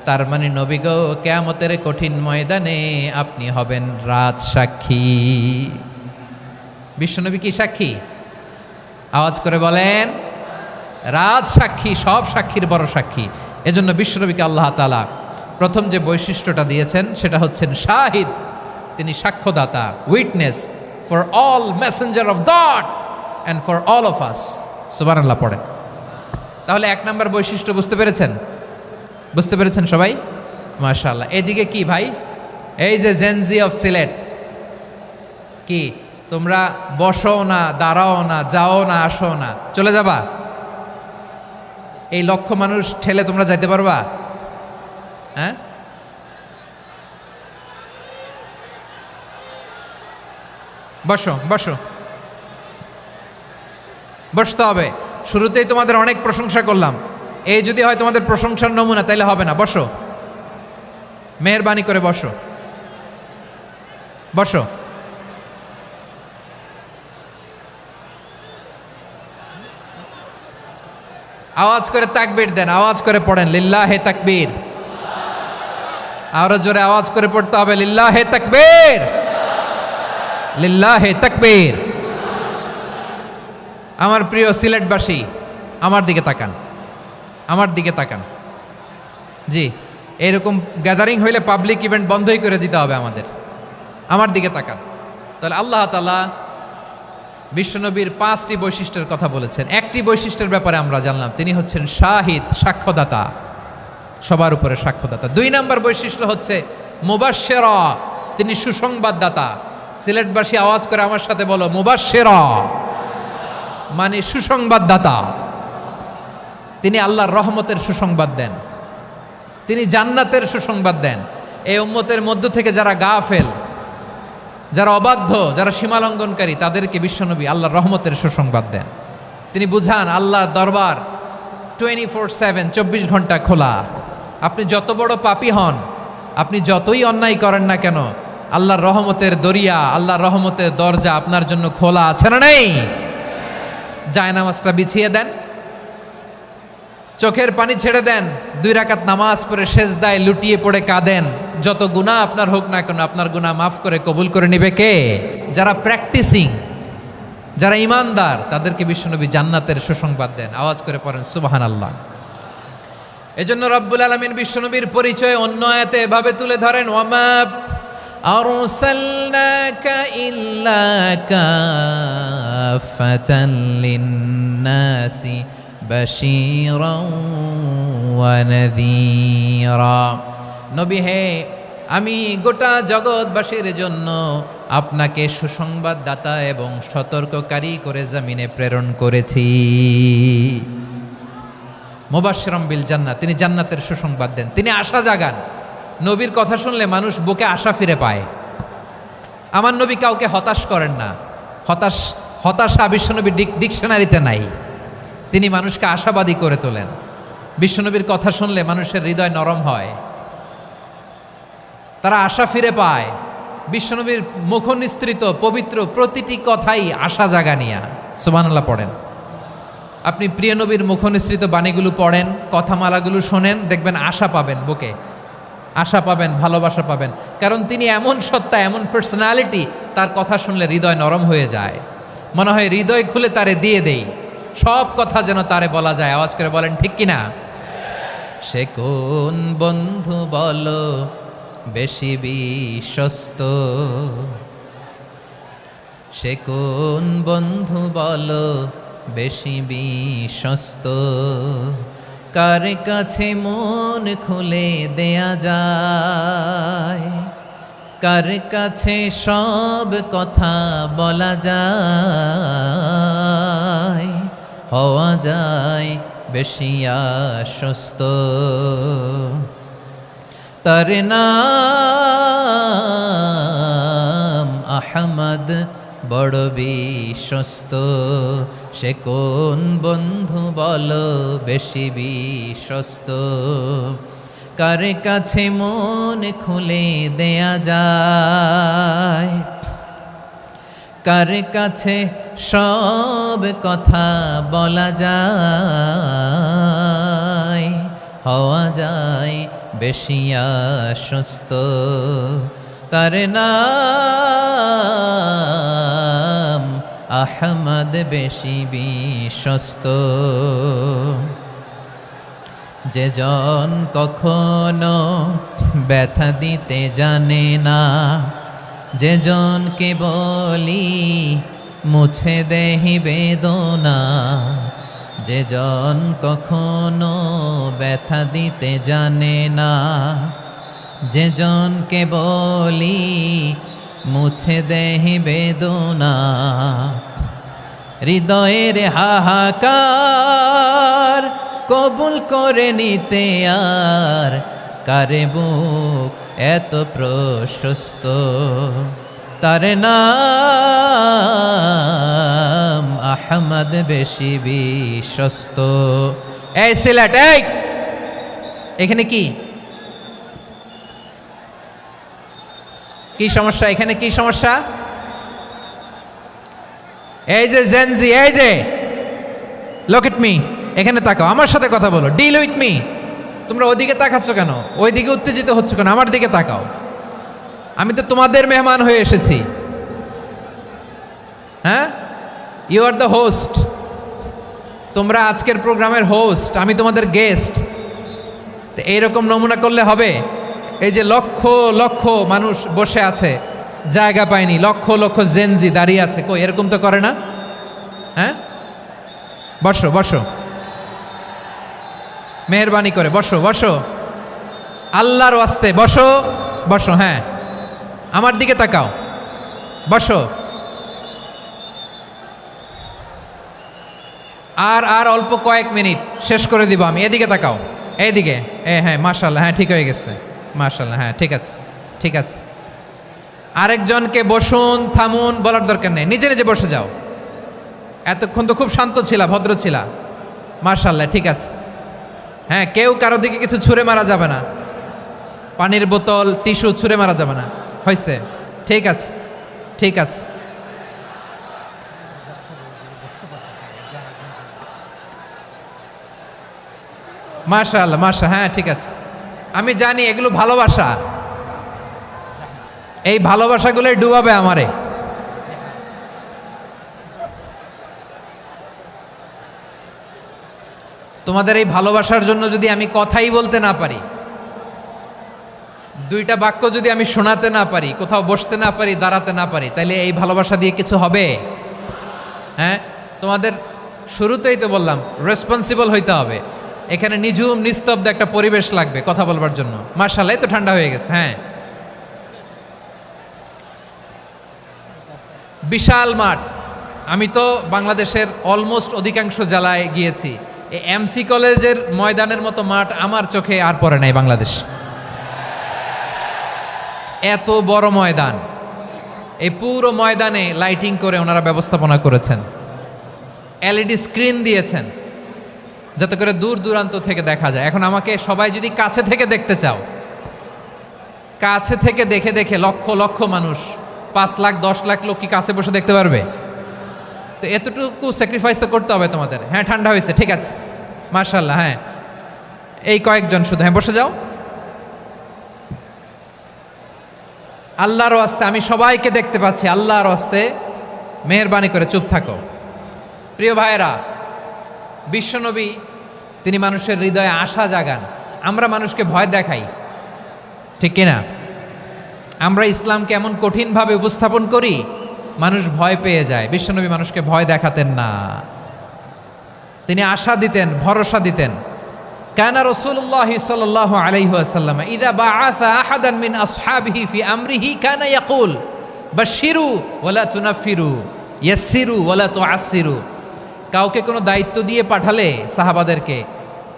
তার মানে নবী গো, কিয়ামতের কঠিন ময়দানে আপনি হবেন রাজ সাক্ষী। বিশ্বনবী কি সাক্ষী? আওয়াজ করে বলেন, রাজ সাক্ষী, সব সাক্ষীর বড় সাক্ষী। এজন্য বিশ্বনবীকে আল্লাহ তাআলা প্রথম যে বৈশিষ্ট্যটা দিয়েছেন সেটা হচ্ছেন শাহিদ। তিনি সাক্ষ্যদাতা, witness for all messenger of God and for all of us. সুবহানাল্লাহ পড়েন। তাহলে এক নাম্বার বৈশিষ্ট্য বুঝতে পেরেছেন? বুঝতে পেরেছেন সবাই? মাশাআল্লাহ। এদিকে কি ভাই, এই যে জেনজি অফ সিলেট, কি তোমরা বসো না, দাঁড়াও না, যাও না, আসো না, চলে যাবা? এই লক্ষ মানুষ ঠেলে তোমরা যাইতে পারবা? হ্যাঁ, বসো বসো, বসতে হবে। শুরুতেই তোমাদের অনেক প্রশংসা করলাম, এই যদি হয় তোমাদের প্রশংসার নমুনা, তাইলে হবে না। বসো, মেহেরবানি করে বসো, বসো। আওয়াজ করে তাকবীর দেন, আওয়াজ করে পড়েন লিল্লাহে তাকবীর। আরো জোরে আওয়াজ করে পড়তে হবে, লিল্লাহে তাকবীর, লিল্লাহে তাকবীর। আমার প্রিয় সিলেটবাসী, আমার দিকে তাকান, আমার দিকে তাকান। জি, এরকম গ্যাদারিং হইলে পাবলিক ইভেন্ট বন্ধই করে দিতে হবে আমাদের। আমার দিকে তাকান। তাহলে আল্লাহ তাআলা বিশ্বনবীর 5টি বৈশিষ্ট্যের কথা বলেছেন। একটি বৈশিষ্ট্যের ব্যাপারে আমরা জানলাম, তিনি হচ্ছেন শাহিদ, সাক্ষ্যদাতা, সবার উপরে সাক্ষ্যদাতা। 2 নম্বর বৈশিষ্ট্য হচ্ছে মুবাশশিরা, তিনি সুসংবাদদাতা। সিলেটবাসী আওয়াজ করে আমার সাথে বলো, মুবাশশিরা মানে সুসংবাদদাতা। তিনি আল্লাহর রহমতের সুসংবাদ দেন, তিনি জান্নাতের সুসংবাদ দেন। এই উম্মতের মধ্য থেকে যারা গাফেল, যারা অবাধ্য, যারা সীমালঙ্ঘনকারী, তাদেরকে বিশ্বনবী আল্লাহর রহমতের সুসংবাদ দেন। তিনি বুঝান আল্লাহর দরবার 24/7, 24 ঘন্টা খোলা। আপনি যত বড় পাপী হন, আপনি যতই অন্যায় করেন না কেন, আল্লাহর রহমতের দরিয়া, আল্লাহর রহমতের দরজা আপনার জন্য খোলা আছে না নেই? জায়নামাজটা বিছিয়ে দেন, চোখের পানি ছেড়ে দেন, 2 রাকাত নামাজ পড়ে সেজদায় লুটিয়ে পড়ে কাঁদেন। যত গুনাহ আপনার হোক না কেন, আপনার গুনাহ মাফ করে কবুল করে নিবে কে? যারা প্র্যাকটিসিং, যারা ইমানদার, তাদেরকে বিশ্বনবী জান্নাতের সুসংবাদ দেন। আওয়াজ করে পড়েন সুবহানাল্লাহ। এজন্য রব্বুল আলামিন বিশ্বনবীর পরিচয় অন্য আয়াতে এভাবে তুলে ধরেন, ওয়ামা আরসালনাকা ইল্লা কাফাতান লিন্নাসি বাশীরাও ওয়া নাযীরা। নবী হে, আমি গোটা জগৎবাসীর জন্য আপনাকে সুসংবাদদাতা এবং সতর্ককারী করে জমিনে প্রেরণ করেছি। মুবাশশিরাম বিল জান্নাত, তিনি জান্নাতের সুসংবাদ দেন, তিনি আশা জাগান। নবীর কথা শুনলে মানুষ বুকে আশা ফিরে পায়। আমার নবী কাউকে হতাশ করেন না। হতাশা বিশ্বনবীর ডিকশনারিতে নাই। তিনি মানুষকে আশাবাদী করে তোলেন। বিশ্বনবীর কথা শুনলে মানুষের হৃদয় নরম হয়, তারা আশা ফিরে পায়। বিশ্বনবীর মুখনিসৃত পবিত্র প্রতিটি কথাই আশা জাগানিয়া। সুবহানাল্লাহ পড়েন। আপনি প্রিয় নবীর মুখনিসৃত বাণীগুলো পড়েন, কথামালাগুলো শোনেন, দেখবেন আশা পাবেন, বুকে আশা পাবেন, ভালোবাসা পাবেন। কারণ তিনি এমন সত্তা, এমন পার্সোনালিটি, তার কথা শুনলে হৃদয় নরম হয়ে যায়। মনে হয় হৃদয় খুলে তারে দিয়ে দেই, সব কথা যেন তারে বলা যায়। আওয়াজ করে বলেন ঠিক কিনা? সে কোন বন্ধু বলো বেশি বিশ্বস্ত, সে কোন বন্ধু বলো বেশি বিশ্বস্ত, কার কাছে মন খুলে দেয়া যায়, কার কাছে সব কথা বলা যায়, হওয়া যায় বেশি আশ্বস্ত। তার নাম আহমদ, বড় বিশ্বস্ত। সে কোন বন্ধু বলো বেশি বিশ্বস্ত, কার কাছে মন খুলে দেয়া যায়, কার কাছে সব কথা বলা যায়, হওয়া যায় বেশি আশ্বস্ত। তার নাম আহমদ, বেশি বিশ্বস্ত। যে জন কখনো ব্যথা দিতে জানে না, যে জনকে বলি মুছে দেহি বেদনা, যে জন কখনো ব্যথা দিতে জানে না, যে জনকে বলি মুছে দেহি বেদনা, হৃদয়ের হাহাকার কবুল করে নিতে আর কারে বুক এত প্রশস্ত। তার নাম আহমদ, বেশি বিশ্বস্ত। এই সিলেট, এই এখানে কি কি সমস্যা? এখানে কি সমস্যা? এই যে জেনজি, এই যে লুক এট মি, এখানে তাকাও, আমার সাথে কথা বলো, ডিল উইথ মি। তোমরা ওইদিকে তাকাচ্ছ কেন? ওইদিকে উত্তেজিত হচ্ছ কেন? আমার দিকে তাকাও। আমি তো তোমাদের মেহমান হয়ে এসেছি। হ্যাঁ, ইউ আর দ্য হোস্ট। তোমরা আজকের প্রোগ্রামের হোস্ট, আমি তোমাদের গেস্ট। তো এইরকম নমুনা করলে হবে? এই যে লক্ষ লক্ষ মানুষ বসে আছে, জায়গা পায়নি, লক্ষ লক্ষ জেনজি দাঁড়িয়ে আছে, কই এরকম তো করে না? হ্যাঁ, বসো বসো, মেহরবানি করে বসো বসো, আল্লাহর ওয়াস্তে বসো বসো। হ্যাঁ, আমার দিকে তাকাও, বসো। আর অল্প কয়েক মিনিট, শেষ করে দিব আমি। এদিকে তাকাও, এইদিকে। হ্যাঁ, মাশাআল্লাহ, হ্যাঁ ঠিক হয়ে গেছে, মাশাআল্লাহ, হ্যাঁ ঠিক আছে, ঠিক আছে। আরেকজনকে বসুন, থামুন বলার দরকার নেই, নিজে নিজে বসে যাও। এতক্ষণ তো খুব শান্ত ছিলা, ভদ্র ছিলা, মাশাআল্লাহ, ঠিক আছে। হ্যাঁ, কেউ কারো দিকে কিছু ছুঁড়ে মারা যাবে না, পানির বোতল, টিস্যু ছুঁড়ে মারা যাবে না। হয়েছে, ঠিক আছে, ঠিক আছে। মাশাআল্লাহ, হ্যাঁ ঠিক আছে। আমি জানি এগুলো ভালোবাসা, এই ভালোবাসাগুলোই ডুবাবে আমারে। তোমাদের এই ভালোবাসার জন্য যদি আমি কথাই বলতে না পারি, দুইটা বাক্য যদি আমি শোনাতে না পারি, কোথাও বসতে না পারি, দাঁড়াতে না পারি, তাইলে এই ভালোবাসা দিয়ে কিছু হবে? হ্যাঁ, তোমাদের শুরুতেই তো বললাম রেসপন্সিবল হইতে হবে। এখানে নিঝুম নিস্তব্ধ একটা পরিবেশ লাগবে কথা বলবার জন্য। মার্শাল্লাহ, তো ঠান্ডা হয়ে গেছে। হ্যাঁ, বিশাল মাঠ। আমি তো বাংলাদেশের অলমোস্ট অধিকাংশ জেলায় গিয়েছি। এই এমসি কলেজের ময়দানের মতো মাঠ আমার চোখে আর পড়ে নাই বাংলাদেশ। এত বড় ময়দান, এই পুরো ময়দানে লাইটিং করে ওনারা ব্যবস্থাপনা করেছেন, এলইডি স্ক্রিন দিয়েছেন যাতে করে দূর দূরান্ত থেকে দেখা যায়। এখন আমাকে সবাই যদি কাছে থেকে দেখতে চাও, কাছে থেকে দেখে দেখে লক্ষ লক্ষ মানুষ, 5 লাখ 10 লাখ লোক কি কাছে বসে দেখতে পারবে? তো এতটুকু স্যাক্রিফাইস তো করতে হবে তোমাদের। হ্যাঁ, ঠান্ডা হয়েছে, ঠিক আছে, মাশাআল্লাহ। হ্যাঁ, এই কয়েকজন শুধু, হ্যাঁ বসে যাও। আল্লাহর ওয়াস্তে আমি সবাইকে দেখতে পাচ্ছি, আল্লাহর ওয়াস্তে মেহেরবানি করে চুপ থাকো। প্রিয় ভাইয়েরা, বিশ্বনবী তিনি মানুষের হৃদয়ে আশা জাগান। আমরা মানুষকে ভয় দেখাই, ঠিক কিনা? আমরা ইসলামকে এমন কঠিনভাবে উপস্থাপন করি, মানুষ ভয় পেয়ে যায়। বিশ্বনবী মানুষকে ভয় দেখাতেন না, তিনি আশা দিতেন, ভরসা দিতেন। কানা রাসূলুল্লাহ সাল্লাল্লাহু আলাইহি ওয়াসাল্লাম ইযা বাআসা আহাদান মিন আসহাবিহি ফি আমরিহি কানা ইয়াকুল বাশশিরু ওয়ালা তুনাফিরু ইয়াসসিরু ওয়ালা তুআসসিরু। কাউকে কোনো দায়িত্ব দিয়ে পাঠালে সাহাবাদেরকে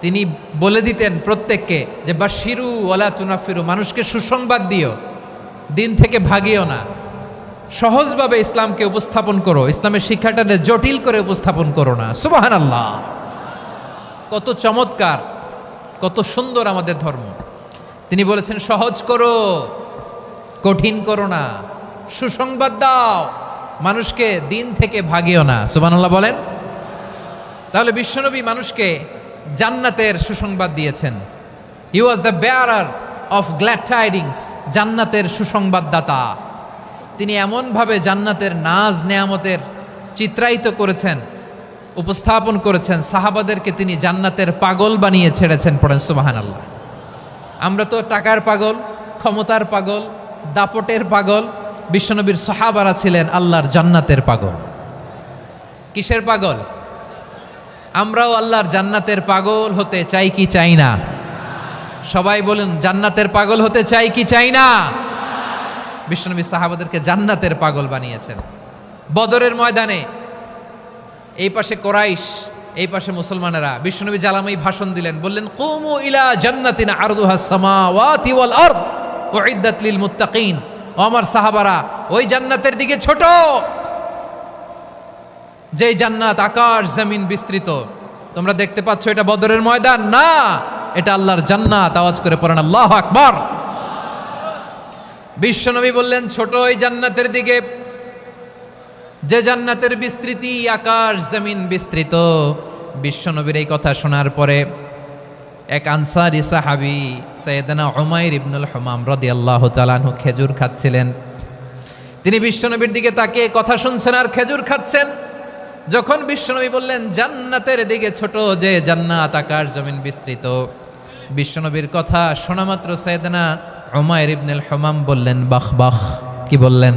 তিনি বলে দিতেন প্রত্যেককে যে বাশশিরু ওয়ালা তুনাফিরু, মানুষকে সুসংবাদ দিও, দিন থেকে ভাগিও না, সহজভাবে ইসলামকে উপস্থাপন করো, ইসলামের শিক্ষাটাকে জটিল করে উপস্থাপন করো না। সুবহানাল্লাহ, কত চমৎকার, কত সুন্দর আমাদের ধর্ম। তিনি বলেছেন সহজ করো, কঠিন করো না, সুসংবাদ দাও, মানুষকে দিন থেকে ভাগিও না। সুবহানাল্লাহ বলেন। তাহলে বিশ্বনবী মানুষকে জান্নাতের সুসংবাদ দিয়েছেন। He was the bearer of glad tidings, জান্নাতের সুসংবাদদাতা। তিনি এমনভাবে জান্নাতের নাজ নেয়ামতের চিত্রায়িত করেছেন, উপস্থাপন করেছেন, সাহাবাদেরকে তিনি জান্নাতের পাগল বানিয়ে ছেড়েছেন। পড়েন সুবহানাল্লাহ। আমরা তো টাকার পাগল, ক্ষমতার পাগল, দাপটের পাগল। বিশ্বনবীর সাহাবারা ছিলেন আল্লাহর জান্নাতের পাগল। কিসের পাগল? আমরাও আল্লাহর জান্নাতের পাগল হতে চাই কি চাই না? সবাই বলুন, জান্নাতের পাগল হতে চাই কি চাই না? বিশ্বনবী সাহাবাদেরকে জান্নাতের পাগল বানিয়েছেন। বদরের ময়দানে এই পাশে কোরাইশ, এই পাশে মুসলমানেরা। বিশ্বনবী জালামাই ভাষণ দিলেন, বললেন কুমু ইলা জান্নাতিন আরদুহাস সামাওয়াতি ওয়াল আরদ উইদ্দাত লিল মুত্তাকিন। ও আমার সাহাবারা, ওই জান্নাতের দিকে ছোট, যেই জান্নাত আকাশ জমিন বিস্তৃত। তোমরা দেখতে পাচ্ছ এটা বদরের ময়দান না, এটা আল্লাহর জান্নাত। আওয়াজ করে পড়েন আল্লাহু আকবার। বিশ্বনবী বললেন ছোট ওই জান্নাতের দিকে, যে জান্নাতের বিস্তৃতি আকাশ জমিন বিস্তৃত। বিশ্বনবীর এই কথা শোনার পরে এক আনসারী সাহাবী সাইয়েদনা উমাইর ইবনুল হুমাম রাদিয়াল্লাহু তাআলা আনহু খেজুর খাচ্ছিলেন। তিনি বিশ্বনবীর দিকে তাকিয়ে কথা শুনছেন আর খেজুর খাচ্ছেন। যখন বিশ্বনবী বললেন জান্নাতের দিকে ছোট, যে জান্নাত আকাশ জমিন বিস্তৃত, বিশ্বনবীর কথা শোনা মাত্র সাইয়েদনা উমাইর ইবনুল হুমাম বললেন বাহ বাহ। কি বললেন?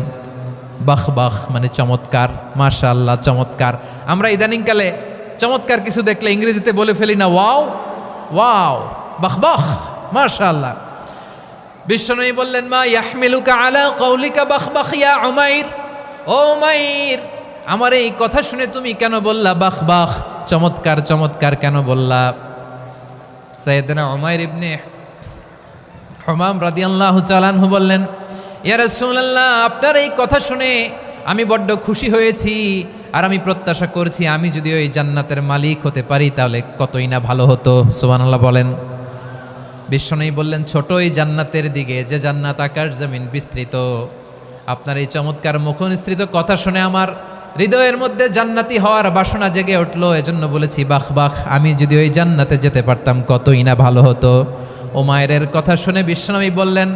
বাহ বাহ, মানে চমৎকার, মাশাআল্লাহ চমৎকার। আমরা ইদানিংকালে চমৎকার কিছু দেখলে ইংরেজিতে বলে ফেলি না ওয়াও ওয়াও, বাহ বাহ, মাশাআল্লাহ। বিশ্বনবী বললেন মা ইয়াহমিলুকা আলা কওলিকা বাহ বাহ ইয়া উমাইর। ও উমাইর, আমার এই কথা শুনে তুমি কেন বললা বাহ বাহ, চমৎকার চমৎকার কেন বললা? সাইয়েদনা উমাইর ইবনে হুমাম রাদিয়াল্লাহু তাআলা আনহু বললেন ইয়া রাসূলুল্লাহ, আপনার এই কথা শুনে আমি বড্ড খুশি হয়েছি, আর আমি প্রত্যাশা করছি আমি যদি ওই জান্নাতের মালিক হতে পারি তাহলে কতই না ভালো হতো। সুবহানাল্লাহ বলেন। বিশ্বনবী বললেন ছোট এই জান্নাতের দিকে, যে জান্নাত আকাশ জমিন বিস্তৃত। আপনার এই চমৎকার মুখনিসৃত কথা শুনে আমার হৃদয়ের মধ্যে জান্নাতি হওয়ার বাসনা জেগে উঠলো, এজন্য বলেছি বাহ বাহ, আমি যদি ওই জান্নাতে যেতে পারতাম কতই না ভালো হতো। উমাইরের কথা শুনে বিশ্বনবী বললেন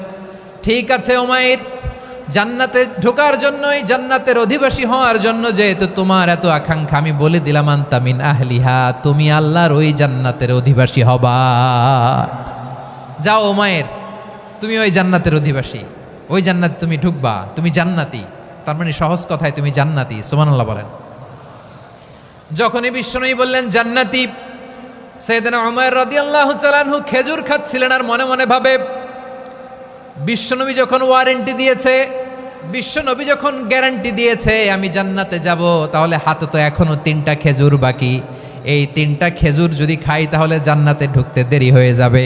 ঠিক আছে উমাইর, জান্নাতে ঢোকার জন্যই, জান্নাতের অধিবাসী হওয়ার জন্য যেহেতু তোমার এত আকাঙ্ক্ষা, আমি বলে দিলাম আনতা মিন আহলিহা, তুমি আল্লাহর ওই জান্নাতের অধিবাসী হবা। যাও উমায়ের, তুমি ওই জান্নাতের অধিবাসী, ওই জান্নাতে তুমি ঢুকবা, তুমি জান্নাতি। তার মানে সহজ কথায় তুমি জান্নাতি। সুবহানাল্লাহ বলেন। যখনই বিশ্বনবী বললেন জান্নাতি, সাইয়েদনা উমার রাদিয়াল্লাহু তাআলা আনহু খেজুর খাচ্ছিলেন আর মনে মনে ভাবে, বিশ্বনবী যখন ওয়ারেন্টি দিয়েছে, বিশ্বনবী যখন গ্যারান্টি দিয়েছে আমি জান্নাতে যাব, তাহলে হাতে তো এখনো 3টা খেজুর বাকি। এই 3টা খেজুর যদি খাই তাহলে জান্নাতে ঢুকতে দেরি হয়ে যাবে।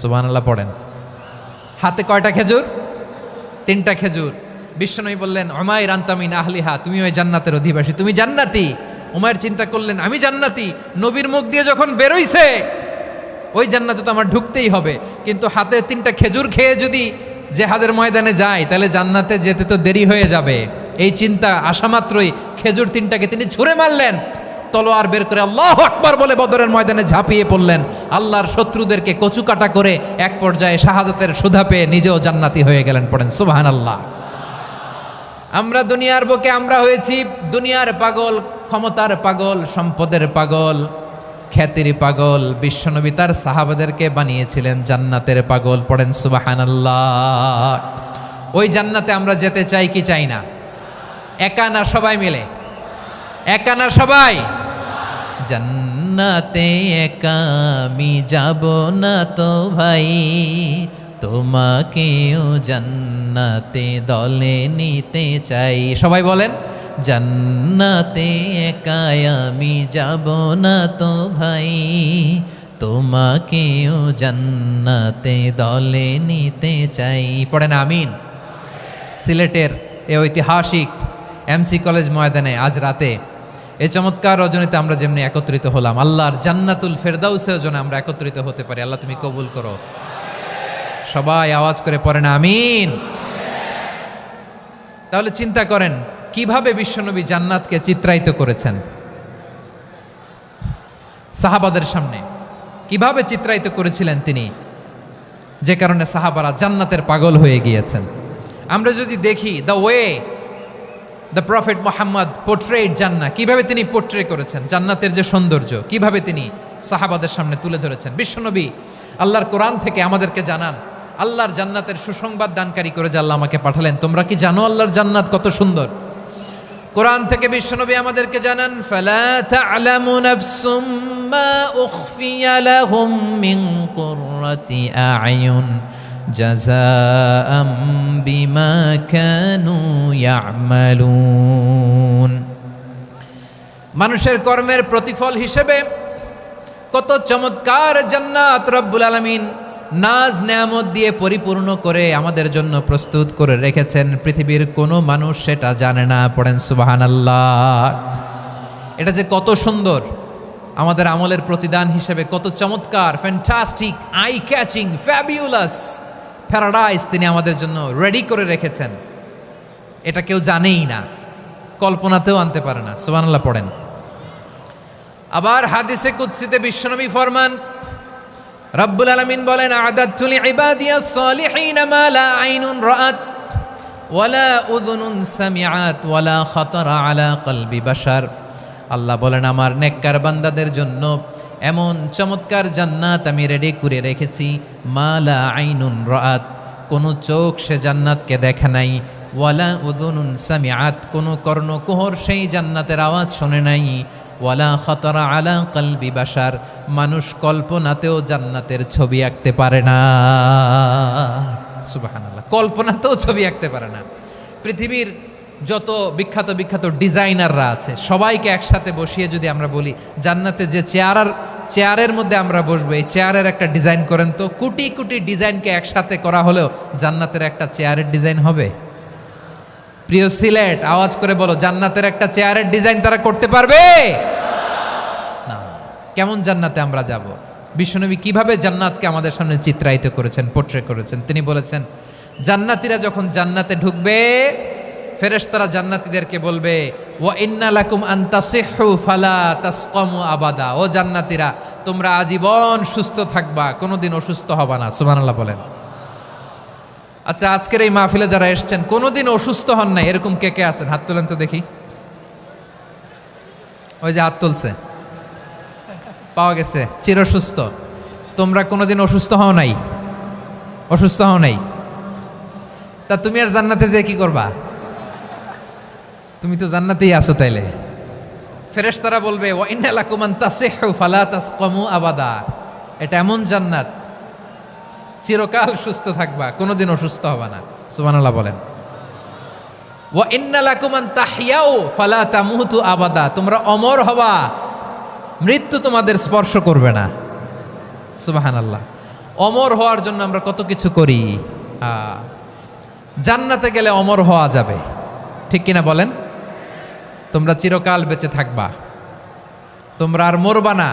সুবহানাল্লাহ পড়েন। হাতে কয়টা খেজুর? 3টা খেজুর। বিশ্বনবী বললেন উমাইর আনতা মিন আহলিহা, তুমি ওই জান্নাতের অধিবাসী, তুমি জান্নাতি। উমাইর চিন্তা করলেন আমি জান্নাতি, নবীর মুখ দিয়ে যখন বেরোইছে ওই জান্নাতে তো আমার ঢুকতেই হবে, কিন্তু হাতে 3টা খেজুর খেয়ে যদি জেহাদের ময়দানে যাই তাহলে জান্নাতে যেতে তো দেরি হয়ে যাবে। এই চিন্তা আসা মাত্রই খেজুর 3টাকে তিনি ছুঁড়ে মারলেন, তলোয়ার বের করে আল্লাহু আকবার বলে বদরের ময়দানে ঝাঁপিয়ে পড়লেন। আল্লাহর শত্রুদেরকে কচুকাটা করে এক পর্যায়ে শাহাদাতের সুধা পেয়ে নিজেও জান্নাতি হয়ে গেলেন। পড়েন সুবহানাল্লাহ। আমরা দুনিয়ার বুকে আমরা হয়েছি দুনিয়ার পাগল, ক্ষমতার পাগল, সম্পদের পাগল, খ্যাতির পাগল। বিশ্বনবী তার সাহাবাদেরকে বানিয়েছিলেন জান্নাতের পাগল। পড়েন সুবহানাল্লাহ। ওই জান্নাতে আমরা যেতে চাই কি চাই না? একা না সবাই মিলে? একা না সবাই? জান্নাতে একা আমি যাব না তো ভাই, তোমাকেও জান্নাতে দলে নিতে চাই। সবাই বলেন জান্নাতে একা আমি যাব না তো ভাই, তোমাকেও জান্নাতে দলে নিতে চাই। পড়েন আমিন। সিলেটের এই ঐতিহাসিক এমসি কলেজ ময়দানে আজ রাতে এই চমৎকার রজনীতে আমরা যেমনি একত্রিত হলাম, আল্লাহর জান্নাতুল ফেরদাউসের জন্য আমরা একত্রিত হতে পারি। আল্লাহ তুমি কবুল করো। সবাই আওয়াজ করে পড়েন আমিন। তাহলে চিন্তা করেন কিভাবে বিশ্বনবী জান্নাতকে চিত্রায়িত করেছেন সাহাবাদের সামনে, কিভাবে চিত্রায়িত করেছিলেন তিনি, যে কারণে সাহাবারা জান্নাতের পাগল হয়ে গিয়েছেন। আমরা যদি দেখি the way the prophet Muhammad portrait জান্নাত, কিভাবে তিনি পোর্ট্রে করেছেন জান্নাতের যে সৌন্দর্য, কিভাবে তিনি সাহাবাদের সামনে তুলে ধরেছেন। বিশ্বনবী আল্লাহর কোরআন থেকে আমাদেরকে জানান, আল্লাহর জান্নাতের সুসংবাদ দানকারী করে যে আল্লাহ আমাকে পাঠালেন। তোমরা কি জানো আল্লাহর জান্নাত কত সুন্দর? কোরআন থেকে বিশ্বনবী আমাদেরকে জানান, ফালা তা'লামু নাফসুম মা উখফিয়া লাহুম মিন কুররাতি আ'য়ুন জাযাআম বিমা কানু ইয়া'মালুন। মানুষের কর্মের প্রতিফল হিসেবে কত চমৎকার জান্নাত রব্বুল আলামিন নাজ নেয়ামত দিয়ে পরিপূর্ণ করে আমাদের জন্য প্রস্তুত করে রেখেছেন। পৃথিবীর কোনো মানুষ সেটা জানে না। পড়েন সুবহানাল্লাহ। এটা যে কত সুন্দর, আমাদের আমলের প্রতিদান হিসেবে কত চমৎকার, fantastic, eye catching, fabulous paradise তিনি আমাদের জন্য রেডি করে রেখেছেন। এটা কেউ জানেই না, কল্পনাতেও আনতে পারে না। সুবহানাল্লাহ পড়েন। আবার হাদিসে কুদসিতে বিশ্বনবী ফরমান, রব্বুল আলামিন বলেন, আ'দাদতু লিইবাদিয়াস সালিহিনা মা লা আইনুন রাআত ওয়ালা উযুনুন সামিআত ওয়ালা খাতারা আলা কলবি বাশার। আল্লাহ বলেন আমার নেককার বান্দাদের জন্য এমন চমৎকার জান্নাত আমি রেডি করে রেখেছি, মা লা আইনুন রাআত, কোন চোখ সে জান্নাতকে দেখে নাই, ওয়ালা উযুনুন সামিআত, কোন কর্ণকুহর সেই জান্নাতের আওয়াজ শোনে নাই, ওয়ালা খাতারা আলা কলবি বাশার, মানুষ কল্পনাতেও জান্নাতের ছবি আঁকতে পারে না। সুবহানাল্লাহ, কল্পনাতেও ছবি আঁকতে পারে না। পৃথিবীর যত বিখ্যাত বিখ্যাত ডিজাইনাররা আছে সবাইকে একসাথে বসিয়ে যদি আমরা বলি জান্নাতে যে চেয়ারের মধ্যে আমরা বসবো, এই চেয়ারের একটা ডিজাইন করেন তো, কোটি কোটি ডিজাইনকে একসাথে করা হলেও জান্নাতের একটা চেয়ারের ডিজাইন হবে? প্রিয় সিলেট, আওয়াজ করে বলো, জান্নাতের একটা চেয়ারের ডিজাইন তারা করতে পারবে না। কেমন জান্নাতে আমরা যাব? বিশ্বনবী কিভাবে জান্নাতকে আমাদের সামনে চিত্রায়িত করেছেন, পোর্ট্রে করেছেন। তিনি বলেছেন জান্নাতীরা যখন জান্নাতে ঢুকবে ফেরেশতারা জান্নাতীদেরকে বলবে, ওয়া ইন্না লাকুম আন তাসিহু ফালা তাসকামু আবাদা, ও জান্নাতীরা তোমরা আজীবন সুস্থ থাকবা, কোনোদিন অসুস্থ হবা না। সুবহানাল্লাহ বলেন। আচ্ছা, আজকের এই মাহফিলে যারা এসছেন কোনোদিন অসুস্থ হন নাই এরকম কে কে আছেন? হাত তোলেন তো দেখি। ওই যে হাত তুলছে, পাওয়া গেছে, চিরসুস্থ। তোমরা কোনোদিন অসুস্থ হও নাই? অসুস্থ হও নাই? তা তুমি আর জান্নাতে যে কি করবা? তুমি তো জান্নাতেই আছো তাইলে। ফেরেশতারা বলবে ওয়া ইন্না লাকুম আন তাসিহু ফালা তাসকামু আবাদা। এটা এমন জান্নাত, চিরকাল সুস্থ থাকবা, কোনোদিন অসুস্থ হবে না। সুবহানাল্লাহ বলেন। ওয়া ইন্না লাকুম আন তাহইয়াউ ফালা তামুতু আবাদা। তোমরা অমর হবা, মৃত্যু তোমাদের স্পর্শ করবে না। সুবহানাল্লাহ। অমর হওয়ার জন্য আমরা কত কিছু করি। জান্নাতে গেলে অমর হওয়া যাবে, ঠিক কিনা বলেন? তোমরা চিরকাল বেঁচে থাকবা, তোমরা আর মরবা না।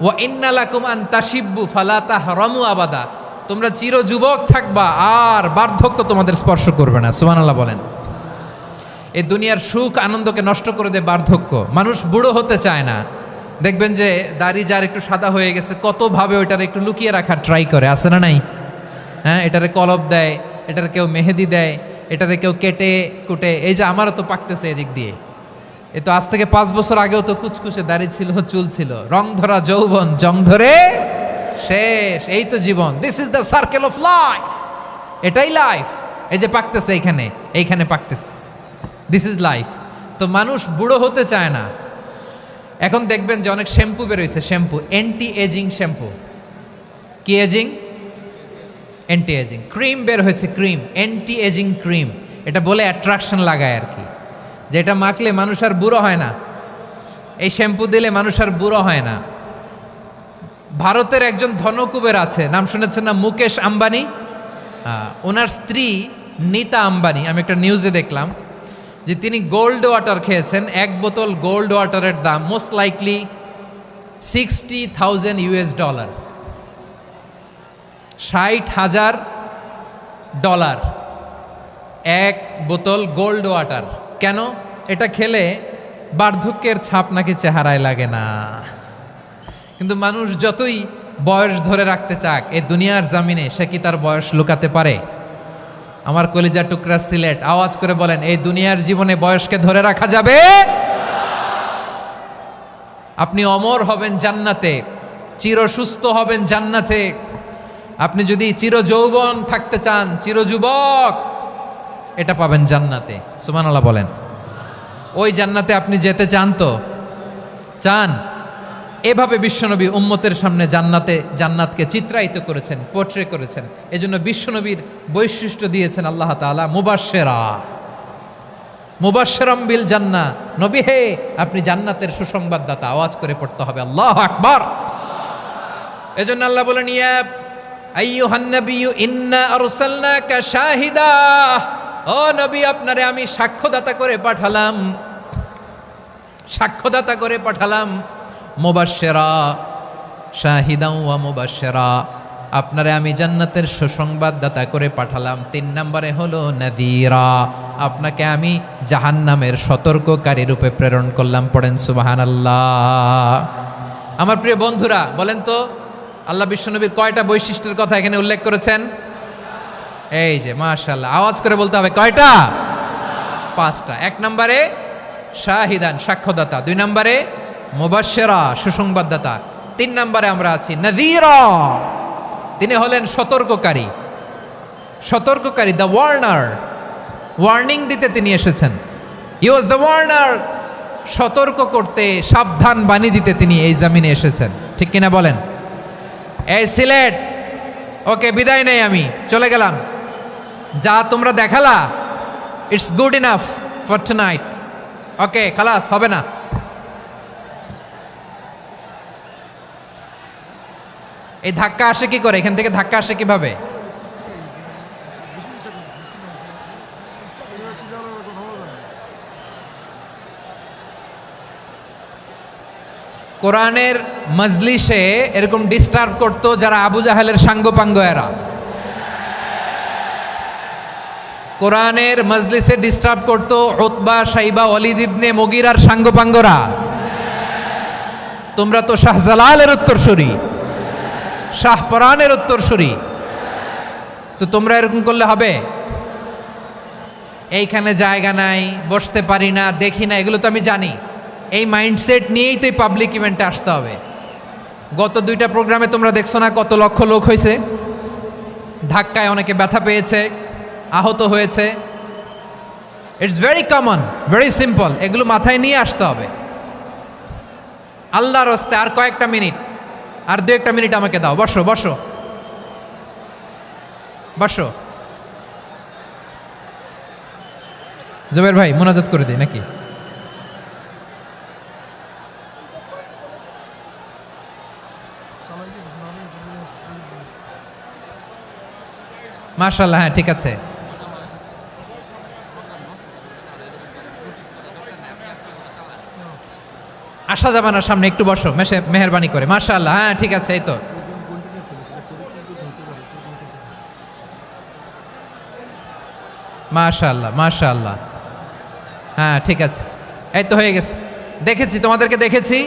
ওয়া ইন্না লাকুম আন তাশিব্বু ফালা তাহরামু আবাদা। তোমরা চির যুবক থাকবা, আর বার্ধক্য তোমাদের স্পর্শ করবে না। সুবহানাল্লাহ বলেন। এই দুনিয়ার সুখ আনন্দকে নষ্ট করে দেয় বার্ধক্য। মানুষ বুড়ো হতে চায় না। দেখবেন যে দাড়ি যার একটু সাদা হয়ে গেছে, কতভাবে ওইটার একটু লুকিয়ে রাখার ট্রাই করে, আছে না নাই? হ্যাঁ, এটারে কলপ দেয়, এটার কেউ মেহেদি দেয়, এটারে কেউ কেটে কুটে। এই যে আমারও তো পাকতেছে এদিক দিয়ে, এ তো আজ থেকে 5 বছর আগেও তো কুচকুচে দাড়ি ছিল, চুল ছিল, রং ধরা যৌবন জং ধরে শেষ। এই তো জীবন। This is the circle of life. এটাই লাইফ। এই যে পাকতেছে এইখানে পাকতেছে, দিস ইজ লাইফ। তো মানুষ বুড়ো হতে চায় না। এখন দেখবেন যে অনেক শ্যাম্পু বেরোইছে, শ্যাম্পু অ্যান্টি এজিং শ্যাম্পু। কি এজিং? Anti aging. ক্রিম বের হয়েছে, ক্রিম, অ্যান্টি এজিং ক্রিম। এটা বলে অ্যাট্রাকশন লাগায় আর কি, যে এটা মাখলে মানুষ আর বুড়ো হয় না, এই শ্যাম্পু দিলে মানুষ আর বুড়ো হয় না। ভারতের একজন ধনকুবের আছে, নাম শুনেছেন না? মুকেশ আম্বানি। ওনার স্ত্রী নীতা আম্বানি, আমি একটা নিউজে দেখলাম যে তিনি গোল্ড ওয়াটার খেয়েছেন। 1 বোতল গোল্ড ওয়াটারের দাম মোস্ট লাইকলি $60,000, $60,000 1 বোতল গোল্ড ওয়াটার। কেন? এটা খেলে বার্ধক্যের ছাপ নাকি চেহারায় লাগে না। কিন্তু মানুষ যতই বয়স ধরে রাখতে চাক এই দুনিয়ার জামিনে, সে কি তার বয়স লুকাতে পারে? আমার কলিজা টুকরা সিলেট, আওয়াজ করে বলেন, এই দুনিয়ার জীবনে বয়সকে ধরে রাখা যাবে? আপনি অমর হবেন জান্নাতে, চির সুস্থ হবেন জান্নাতে। আপনি যদি চির যৌবন থাকতে চান, চির যুবক, এটা পাবেন জান্নাতে। সুবহানাল্লাহ বলেন। ওই জান্নাতে আপনি যেতে চান তো? চান? এভাবে বিশ্বনবী উম্মতের সামনে জান্নাতকে চিত্রায়িত করেছেন, পোর্ট্রে করেছেন। এজন্য বিশ্বনবীর বৈশিষ্ট্য দিয়েছেন আল্লাহ তাআলা মুবাশশিরাম বিল জান্নাহ। নবী হে, আপনি জান্নাতের সুসংবাদদাতা। আওয়াজ করে পড়তে হবে আল্লাহু আকবার। এজন্য আল্লাহ বলেন, ইয়া আইয়ুহান নাবিয়্যু ইন্না আরসালনাকা শাহিদা। ও নবী, আপনারে আমি সাক্ষ্যদাতা করে পাঠালাম। মুবাশশিরা, শাহিদাও ওয়া মুবাশশিরা। আপনারে আমি জান্নাতের সুসংবাদদাতা করে পাঠালাম। 3 নম্বরে হলো নাযীরা, আপনাকে আমি জাহান্নামের সতর্ককারী রূপে প্রেরণ করলাম। পড়েন সুবহানাল্লাহ। আমার প্রিয় বন্ধুরা, বলেন তো আল্লাহ বিশ্বনবীর কয়টা বৈশিষ্ট্যের কথা এখানে উল্লেখ করেছেন? এই যে মাশাআল্লাহ, আওয়াজ করে বলতে হবে, কয়টা? 5টা। 1 নম্বরে শাহিদান, সাক্ষ্যদাতা। 2 নম্বরে মুবাশশিরা, সুসংবাদদাতা। 3 নম্বরে আমরা আছি নাযীরা, তিনি হলেন সতর্ককারী। দ্য ওয়ার্নার, ওয়ার্নিং দিতে তিনি এসেছেন। হি ওয়াজ দ্য ওয়ার্নার, সতর্ক করতে, সাবধান বাণী দিতে তিনি এই জমিনে এসেছেন। ঠিক কিনা বলেন? এই সিলেট, ওকে, বিদায় নেই, আমি চলে গেলাম। যা তোমরা দেখালা, it's good enough for tonight. Okay, খালাস, হবে না। এই ধাক্কা আসে কি করে? এখান থেকে ধাক্কা আসে কিভাবে? কোরআনের মজলিসে এরকম ডিস্টার্ব করতো যারা আবু জাহেলের সাঙ্গপাঙ্গ এরা। কোরআনের মজলিসে ডিস্টার্ব করতো উতবা, শাইবা, ওয়ালিদ ইবনে মুগীরার সাঙ্গপাঙ্গরা। তোমরা তো শাহজালালের উত্তরসূরি, শাহপরানের উত্তরসূরি। তো তোমরা এরকম করলে হবে? এইখানে জায়গা নাই, বসতে পারি না, দেখি না, এগুলো তো আমি জানি। এই মাইন্ডসেট নিয়েই তো এই পাবলিক ইভেন্টে আসতে হবে। গত 2টা প্রোগ্রামে তোমরা দেখছো না কত লক্ষ লোক হয়েছে, ধাক্কায় অনেকে ব্যথা পেয়েছে, আহত হয়েছে। It's very common, very simple. এগুলো মাথায় নিয়ে আসতে হবে। আল্লাহর হস্তে আর কয়েকটা মিনিট, আর 2-1টা মিনিট আমাকে দাও। বসো বসো বসো। জুবের ভাই মোনাজাত করে দিই নাকি? মাশাআল্লাহ, হ্যাঁ ঠিক আছে। আসা যাবে না সামনে, একটু বসো মেহেরবানি করে। মাশাআল্লাহ, হ্যাঁ ঠিক আছে। এই তো মাশাআল্লাহ মাশাআল্লাহ, হ্যাঁ ঠিক আছে। এই তো হয়ে গেছে, দেখেছি তোমাদেরকে, দেখেছি।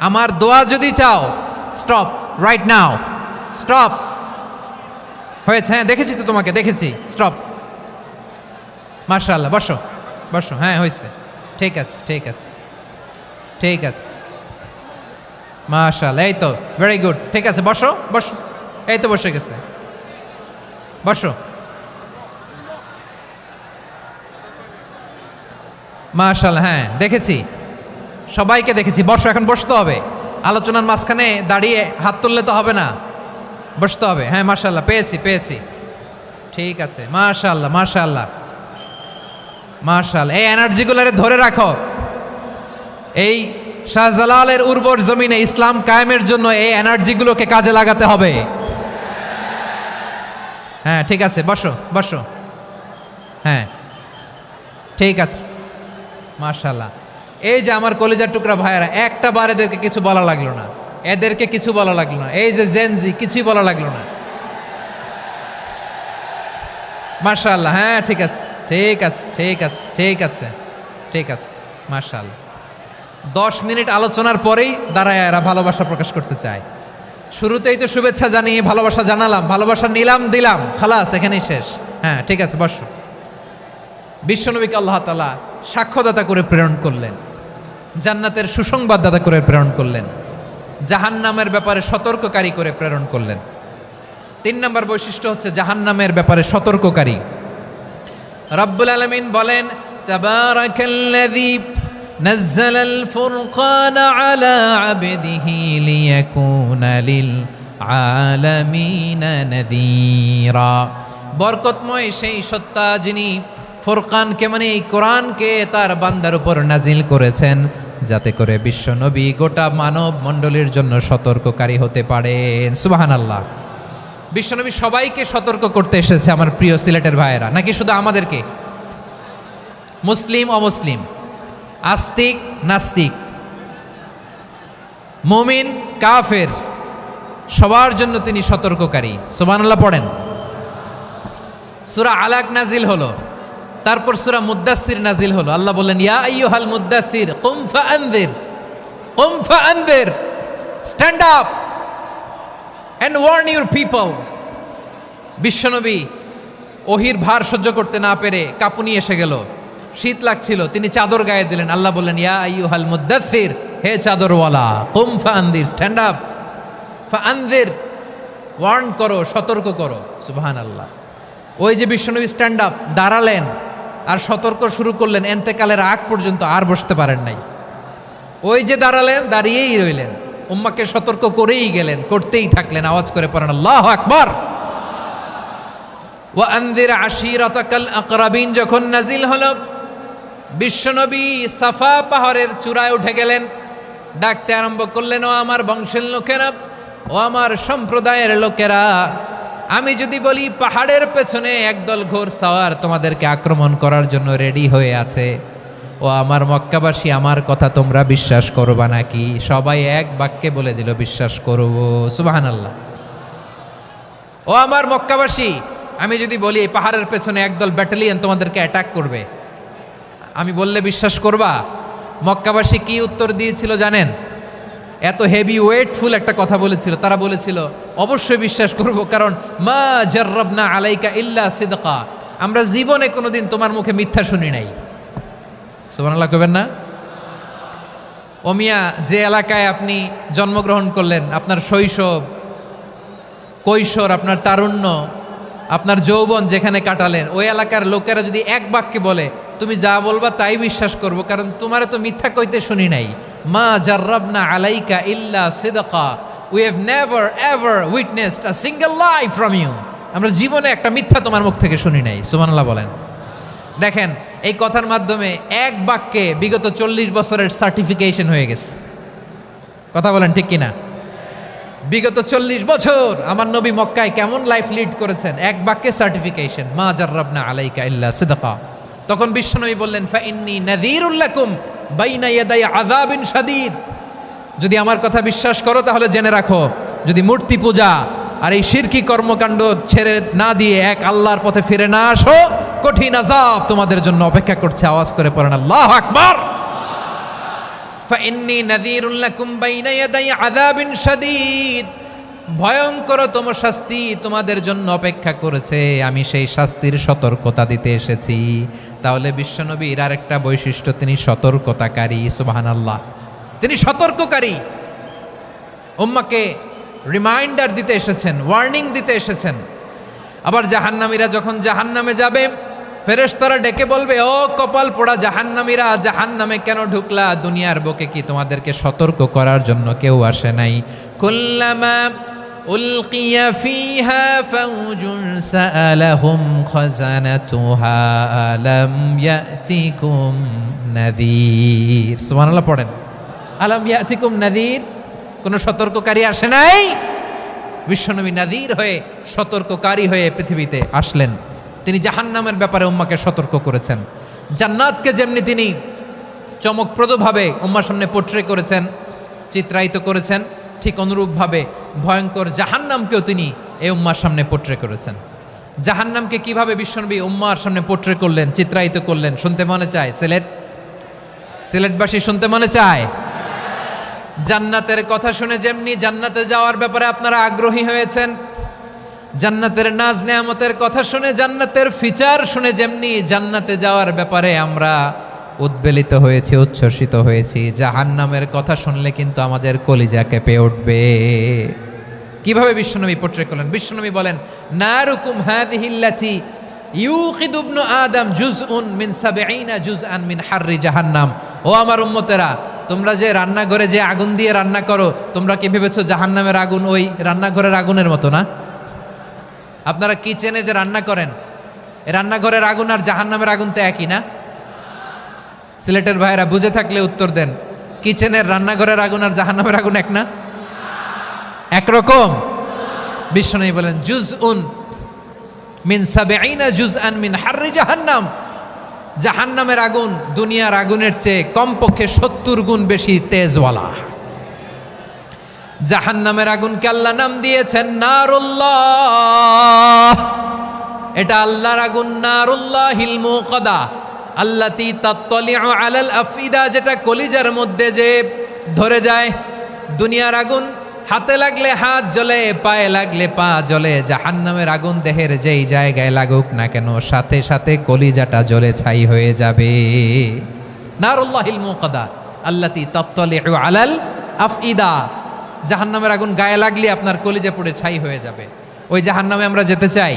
আমার দোয়া যদি চাও, স্টপ রাইট নাও, স্টপ। হয়েছে, হ্যাঁ দেখেছি তো তোমাকে, দেখেছি। স্টপ। মাশাআল্লাহ, বসো বসো। হ্যাঁ হয়েছে, ঠিক আছে ঠিক আছে ঠিক আছে। মাশাআল্লাহ, এই তো ভেরি গুড, ঠিক আছে। বসো বসো, এই তো বসে গেছে, বসো। মাশাআল্লাহ, হ্যাঁ দেখেছি, সবাইকে দেখেছি। বসো, এখন বসতে হবে। আলোচনার মাঝখানে দাঁড়িয়ে হাত তুললে তো হবে না, বসতে হবে। হ্যাঁ মাশাআল্লাহ, পেয়েছি পেয়েছি, ঠিক আছে। মাশাআল্লাহ মাশাআল্লাহ মাশাআল্লাহ। এই এনার্জিগুলোরে ধরে রাখো। এই শাহজালালের উর্বর জমিনে ইসলাম কায়েমের জন্য এই এনার্জিগুলোকে কাজে লাগাতে হবে। হ্যাঁ ঠিক আছে, বসো বসো। হ্যাঁ ঠিক আছে, মাশাআল্লাহ। এই যে আমার কলিজার টুকরা ভাইয়েরা, একটা বার এদেরকে কিছু বলা লাগলো না, এদেরকে কিছু বলা লাগলো না। এই যে জেনজি, কিছুই বলা লাগলো না। মাশাআল্লাহ, হ্যাঁ ঠিক আছে ঠিক আছে ঠিক আছে ঠিক আছে ঠিক আছে। মাশাআল্লাহ। 10 মিনিট আলোচনার পরেই দাঁড়ায় এরা ভালোবাসা প্রকাশ করতে চায়। শুরুতেই তো শুভেচ্ছা জানিয়ে ভালোবাসা জানালাম, ভালোবাসা নিলাম, দিলাম, খালাস, এখানেই শেষ। হ্যাঁ ঠিক আছে, বসো। বিশ্বনবীকে আল্লাহ তাআলা সাক্ষ্যদাতা করে প্রেরণ করলেন, জান্নাতের সুসংবাদদাতা করে প্রেরণ করলেন, জাহান্নামের ব্যাপারে সতর্ককারী করে প্রেরণ করলেন। 3 নম্বর বৈশিষ্ট্য হচ্ছে জাহান্নামের ব্যাপারে সতর্ককারী। রব্বুল আলামিন বলেন, তাবারাকাল্লাযী নাজ্জালাল ফুরকানা আলা আবদিহি লিয়াকুনা লিল আলামিনা নাযীরা। বরকতময় সেই সত্তা যিনি ফুরকানকে, মানে এই কোরআনকে তার বান্দার উপর নাজিল করেছেন, যাতে করে বিশ্ব নবী গোটা মানব মণ্ডলীর জন্য সতর্ককারী হতে পারেন। সুবহানাল্লাহ। বিশ্বনবী সবাইকে সতর্ক করতে এসেছে, আমার প্রিয় সিলেটের ভাইয়েরা। নাকি শুধু আমাদেরকে? মুসলিম অমুসলিম, আস্তিক নাস্তিক, মুমিন কাফের, সবার জন্য তিনি সতর্ককারী। সুবহানাল্লাহ পড়েন। সূরা আলাক নাজিল হলো, তারপর সূরা মুদ্দাসসির নাজিল হলো। আল্লাহ বললেন, ইয়া আইয়ুহাল মুদ্দাসসির কুম ফাআনযির, কুম ফাআনযির, stand up and warn your people. বিশ্বনবী ওহির ভার সহ্য করতে না পেরে কাঁপুনি এসে গেল, শীত লাগছিল, তিনি চাদর গায়ে দিলেন। আল্লাহ বললেন, ইয়া আইয়ুহাল মুদ্দাসসির, হে চাদরওয়ালা, কুম ফাআনযির, স্ট্যান্ড আপ, ফাআনযির, ওয়ার্ন করো, সতর্ক করো। সুবহানাল্লাহ। ওই যে বিশ্বনবী স্ট্যান্ড আপ, দাঁড়ালেন আর সতর্ক শুরু করলেন, এন্তেকালের আগ পর্যন্ত আর বসতে পারেন নাই। ওই যে দাঁড়ালেন, দাঁড়িয়েই রইলেন, উম্মাকে সতর্ক করেই গেলেন, করতেই থাকলেন। আওয়াজ করে পড়েন আল্লাহু আকবার। ওয়া আনযির আশীরাতাকাল আকরাবিন যখন নাজিল হলো, বিশ্বনবী সাফা পাহাড়ের চূড়ায় উঠে গেলেন, ডাকতে আরম্ভ করলেন, ও আমার বংশের লোকেরা, ও আমার সম্প্রদায়ের লোকেরা, আমি যদি বলি পাহাড়ের পেছনে একদল ঘোড়সাওয়ার তোমাদেরকে আক্রমণ করার জন্য রেডি হয়ে আছে, ও আমার মক্কাবাসী, আমার কথা তোমরা বিশ্বাস করবা নাকি? সবাই এক বাক্যে বলে দিল, বিশ্বাস করব। সুবহানাল্লাহ। ও আমার মক্কাবাসী, আমি যদি বলি এই পাহাড়ের পেছনে একদল ব্যাটালিয়ন তোমাদেরকে অ্যাটাক করবে, আমি বললে বিশ্বাস করবা? মক্কাবাসী কি উত্তর দিয়েছিল জানেন? এত হেভি ওয়েটফুল একটা কথা বলেছিল, তারা বলেছিল অবশ্যই বিশ্বাস করব, কারণ মা জাররাবনা আলাইকা ইল্লা সিদকা, আমরা জীবনে কোনোদিন তোমার মুখে মিথ্যা শুনি নাই। সুবহানাল্লাহ কইবেন না? ও মিয়া, যে এলাকায় আপনি জন্মগ্রহণ করলেন, আপনার শৈশব, কৈশোর, আপনার তারুণ্য, আপনার যৌবন যেখানে কাটালেন, ওই এলাকার লোকেরা যদি এক বাক্যে বলে তুমি যা বলবা তাই বিশ্বাস করব, কারণ তোমারে তো মিথ্যা কইতে শুনি নাই। মা জাররাবনা আলাইকা ইল্লা সিদকা, we have never ever witnessed a single lie from you, আমরা জীবনে একটা মিথ্যা তোমার মুখ থেকে শুনি নাই। সুবহানাল্লাহ বলেন। দেখেন, এই কথার মাধ্যমে এক বাক্যে বিগত 40 বছরের সার্টিফিকেশন হয়ে গেছে। কথা বলেন ঠিক কিনা? বিগত 40 বছর আমার নবী মক্কায় কেমন লাইফ লিড করেছেন, এক বাক্যে সার্টিফিকেশন, মা জাররাবনা আলাইকা ইল্লা সিদকা। তখন বিশ্বনবী বললেন, ফাইন্নী নাযীরুল লাকুম বাইনা ইয়াদাই আযাবিন শাদীদ, যদি আমার কথা বিশ্বাস করো তাহলে জেনে রাখো, যদি মূর্তি পূজা আর এই শিরকি কর্মকাণ্ড ছেড়ে না দিয়ে এক আল্লাহর পথে ফিরে না আসো, কঠিন আযাব তোমাদের জন্য অপেক্ষা করছে। আওয়াজ করে পড়েন আল্লাহু আকবার। ফাইন্নী নাযীরুল লাকুম বাইনা ইয়াদাই আযাবিন শাদীদ, ভয়ঙ্করতম শাস্তি তোমাদের জন্য অপেক্ষা করেছে, আমি সেই শাস্তির সতর্কতা দিতে এসেছি। তাহলে বিশ্বনবীর আরেকটা বৈশিষ্ট্য, তিনি সতর্কতাকারী। সুবহানাল্লাহ, তিনি সতর্ককারী। উম্মাকে রিমাইন্ডার দিতে এসেছেন, ওয়ার্নিং দিতে এসেছেন। আবার জাহান্নামীরা যখন জাহান্নামে যাবে, ফেরেশতারা ডেকে বলবে, ও কপাল পোড়া জাহান্নামীরা, জাহান্নামে কেন ঢুকলা? দুনিয়ার বুকে কি তোমাদেরকে সতর্ক করার জন্য কেউ আসে নাই? কুল্লামা উলকিয়া ফিহা ফাউজুন সাআলাহুম খাজানাতুহা আলাম ইয়াতিকুম নাযীর। সুবহানাল্লাহ পড়েন। আলাম ইয়াতিকুম নাযীর, কোন সতর্ককারী আসে নাই? বিশ্বনবী নাযীর হয়ে, সতর্ককারী হয়ে পৃথিবীতে আসলেন। তিনি জাহান্নামের ব্যাপারে উম্মাকে সতর্ক করেছেন। জান্নাতকে যেমনি তিনি চমকপ্রদভাবে উম্মার সামনে পোট্রে করেছেন, চিত্রায়িত করেছেন, ঠিক অনুরূপভাবে ভয়ঙ্কর জাহান্নামকেও তিনি এই উম্মার সামনে পোট্রে করেছেন। জাহান্নামকে কিভাবে বিশ্বনবী উম্মার সামনে পোট্রে করলেন, চিত্রায়িত করলেন, শুনতে মনে চায়? সিলেটবাসী শুনতে মনে চায়? জান্নাতের কথা শুনে যেমনি জান্নাতে যাওয়ার ব্যাপারে আপনারা আগ্রহী হয়েছেন, জান্নাতের নাজ নেয়ামতের কথা শুনে, জান্নাতের ফিচার শুনে যেমনি জান্নাতে যাওয়ার ব্যাপারে আমরা উদ্বেলিত হয়েছি, উচ্ছ্বসিত হয়েছি, জাহান্নামের কথা শুনলে কিন্তু আমাদের কলিজা কেঁপে উঠবে। কিভাবে বিশ্বনবী পোট্রে করলেন? বিশ্বনবী বলেন, নারুকুম হাযিহিল্লাতী ইউকিদু ইবনু আদম জুজউন মিন ৭০ জুজআন মিন হাররি জাহান্নাম। ও আমার উম্মতেরা, তোমরা যে রান্নাঘরে যে আগুন দিয়ে রান্না করো, তোমরা কি ভেবেছো জাহান্নামের আগুন ওই রান্নাঘরের আগুনের মতো না? আপনারা কিচেনে যে রান্না করেন, রান্নাঘরের আগুন আর জাহান্নামের আগুন তো একই না? সিলেটের ভাইরা বুঝে থাকলে উত্তর দেন, কিচেনের রান্নাঘরের আগুন আর জাহান্নামের আগুন এক না? একরকম? বিশ্বনবী বলেন, জুজউন মিন ৭০ জুজআন মিন হাররি জাহান্নাম, জাহান্নামের আগুন দুনিয়ার আগুনের চেয়ে কমপক্ষে ৭০ গুণ বেশি তেজওয়ালা। জাহান্নামের আগুনকে আল্লাহ নাম দিয়েছেন নারুল্লাহ। এটা আল্লাহর আগুন, নারুল্লাহিল মুকাদা আল্লাতী তাত্তালিউ আলাল আফইদা, যেটা কলিজার মধ্যে যে ধরে যায়। দুনিয়ার আগুন হাতে লাগলে হাত জ্বলে, পায়ে লাগলে পা জ্বলে। জাহান্নামের আগুন দেহের যেই জায়গায় লাগুক না কেন, সাথে সাথে কলিজাটা জ্বলে ছাই হয়ে যাবে। নারুল্লাহিল মুকাদা আল্লাতী তাত্তালিউ আলাল আফইদা, জাহান্নামের আগুন গায়ে লাগলে আপনার কলিজা পুড়ে ছাই হয়ে যাবে। ওই জাহান্নামে আমরা যেতে চাই?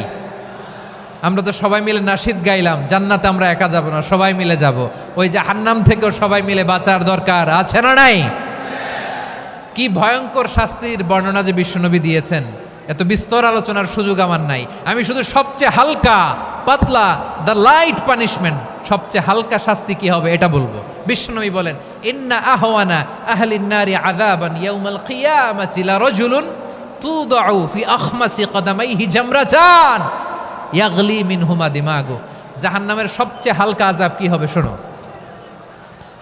আমরা তো সবাই মিলে নাশিদ গাইলাম, জান্নাতে আমরা একা যাব না, সবাই মিলে যাব। ওই জাহান্নাম থেকেও সবাই মিলে বাঁচার দরকার আছে না নাই? কি ভয়ঙ্কর শাস্তির বর্ণনা যে বিশ্বনবী দিয়েছেন, এত বিস্তর আলোচনার সুযোগ আমার নাই। আমি শুধু সবচেয়ে হালকা পাতলা, দ্য লাইট পানিশমেন্ট, সবচেয়ে হালকা শাস্তি কি হবে এটা বলবো। বিশ্বনবী বলেন, ইন্না আহওয়ানা আহলিন নারি আযাবান ইয়াউমাল কিয়ামাতি লারাজুলুন তুদাউ ফি আখমাসি কদামাইহি জামরাতান ইয়াগলি মিনহুমা দিমাগু। জাহান্নামের সবচেয়ে হালকা আযাব কি হবে শোনো।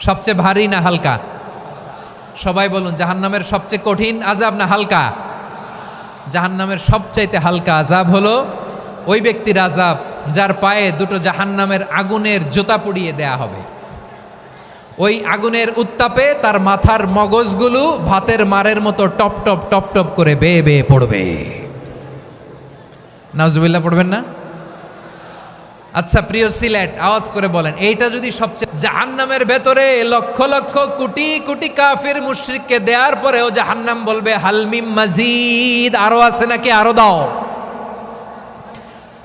সবচেয়ে ভারী না হালকা? সবাই বলুন, জাহান্নামের সবচেয়ে কঠিন আযাব না হালকা? জাহান্নামের সবচাইতে হালকা আযাব হলো ওই ব্যক্তির আযাব যার পায়ে দুটো জাহান্নামের আগুনের জুতা পুড়িয়ে দেয়া হবে। ওই আগুনের উত্তাপে তার মাথার মগজগুলো ভাতের মারের মতো টপ টপ টপ টপ করে বেয়ে বেয়ে পড়বে। নাউজুবিল্লাহ পড়বেন না? আচ্ছা প্রিয় সিলেট, আওয়াজ করে বলেন, এইটা যদি সবচেয়ে জাহান্নামের ভেতরে লক্ষ লক্ষ কোটি কোটি কাফির মুশরিককে দেওয়ার পরেও জাহান্নাম বলবে হালমিম মাজিদ, আরো আছে নাকি, আরো দাও।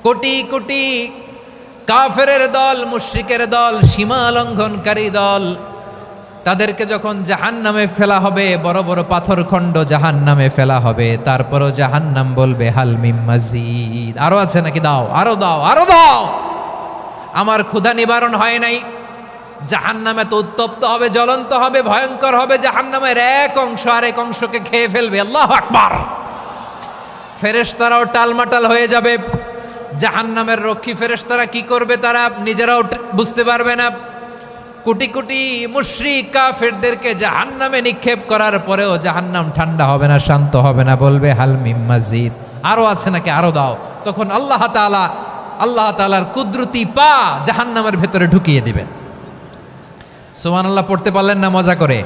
কোটি কোটি কাফেরের দল, মুশরিকের দল, সীমা লঙ্ঘনকারী দল, তাদেরকে যখন জাহান্নামে ফেলা হবে, বড় বড় পাথর খণ্ড জাহান্নামে ফেলা হবে, তারপরও জাহান্নাম বলবে হালমিম মাজিদ, আরো আছে নাকি, দাও, আরো দাও, আরো দাও। আমার ক্ষুধা নিবারণ হয় নাই। জাহান্নামে তো উত্তপ্ত হবে, জ্বলন্ত হবে, ভয়ঙ্কর হবে। জাহান্নামের এক অংশ আরেক অংশকে খেয়ে ফেলবে। আল্লাহু আকবার। ফেরেশতারাও টালমাটাল হয়ে যাবে। জাহান্নামের রক্ষী ফেরেশতারা কি করবে তারা নিজেরাও বুঝতে পারবে না। কোটি কোটি মুশরিক কাফেরদেরকে জাহান্নামে নিক্ষেপ করার পরেও জাহান্নাম ঠান্ডা হবে না, শান্ত হবে না, বলবে হালমিম মাজিদ, আরো আছে নাকি, আরো দাও। তখন আল্লাহ তাআলার কুদরতি পা জাহান্নামের ভেতরে ঢুকিয়ে দিবেন। সুবহানাল্লাহ পড়তে পারলেন না মজা করে?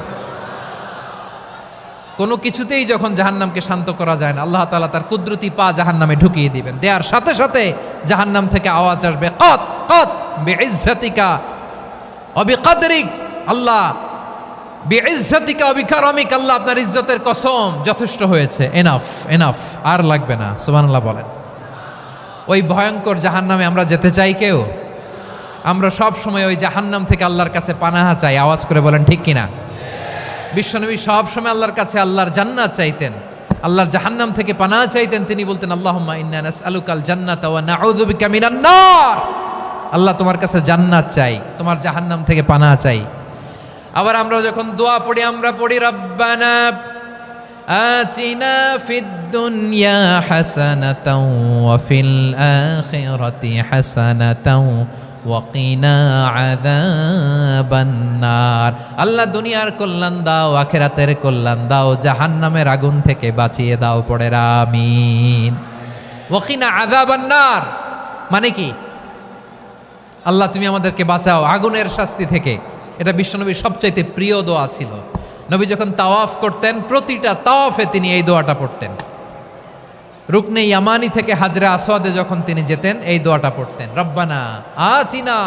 কোনো কিছুতেই যখন জাহান্নামকে শান্ত করা যায় না, আল্লাহ তাআলা তার কুদরতি পা জাহান্নামে ঢুকিয়ে দিবেন। দেওয়ার সাথে সাথে জাহান্নাম থেকে আওয়াজ আসবে, কত কত বিইজ্জাতিকা ওয়া বিকদরিক, আল্লাহ বিইজ্জাতিকা ওয়া বিকারামিক, আল্লাহ আপনার ইজ্জতের কসম, যথেষ্ট হয়েছে, এনাফ এনাফ, আর লাগবে না। সুবহানাল্লাহ বলেন। ওই ভয়ঙ্কর জাহান্নামে আমরা যেতে চাই কেউ? আমরা সব সময় ওই জাহান্নাম থেকে আল্লাহর কাছে পানাহা চাই। আওয়াজ করে বলেন ঠিক কিনা? বিশ্বনবী সব সময় আল্লাহর কাছে আল্লাহর জান্নাত চাইতেন, আল্লাহর জাহান্নাম থেকে পানাহা চাইতেন। তিনি বলতেন আল্লাহুম্মা ইন্না নাসআলুকাল জান্নাতা ওয়া নাউযু বিকা মিনান নার, আল্লাহ তোমার কাছে জান্নাত চাই, তোমার জাহান্নাম থেকে পানাহা চাই। আবার আমরা যখন দোয়া পড়ি, আমরা পড়ি রব্বানা আতিনা ফিদ দুনিয়া হাসানাতাও ওয়া ফিল আখিরাতি হাসানাতাও ওয়া কিনা আযাবান নার, আল্লাহ দুনিয়ার কল্যাণ দাও, আখিরাতের কল্যাণ দাও, জাহান্নামের আগুন থেকে বাঁচিয়ে দাও, পড়ে আমিন। ওয়া কিনা আযাবান নার মানে কি? আল্লাহ তুমি আমাদেরকে বাঁচাও আগুনের শাস্তি থেকে। এটা বিশ্বনবীর সবচাইতে প্রিয় দোয়া ছিল। নবী যখন তাওয়াফ করতেন, প্রতিটা তাওয়াফে তিনি এই দোয়াটা পড়তেন। রুকনে ইয়ামানি থেকে হাজরে আসওয়াদে যখন তিনি যেতেন, এই দোয়াটা পড়তেন, রব্বানা আতিনা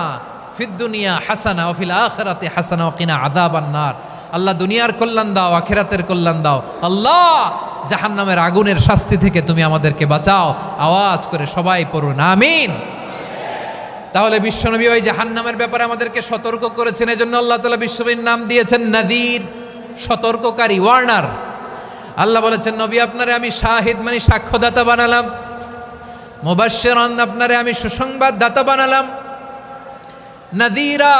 ফিদ দুনিয়া হাসানা ওয়া ফিল আখিরাতি হাসানা ওয়া কিনা আযাবান নার, আল্লাহ দুনিয়ার কল্যাণ দাও, আখিরাতের কল্যাণ দাও, আল্লাহ জাহান্নামের আগুনের শাস্তি থেকে তুমি আমাদেরকে বাঁচাও। আওয়াজ করে সবাই পড়ুন আমিন। তাহলে বিশ্বনবী ওই জাহান্নামের ব্যাপারে আমাদেরকে সতর্ক করেছেন। এজন্য আল্লাহ তাআলা বিশ্বনবীর নাম দিয়েছেন নাযীর, সতর্ককারী, ওয়ার্নার। আল্লাহ বলেছেন নবী আপনারে আমি শাহিদ মানে সাক্ষ্যদাতা বানালাম, মুবাশশিরান আপনারে আমি সুসংবাদ দাতা বানালাম, নাযীরা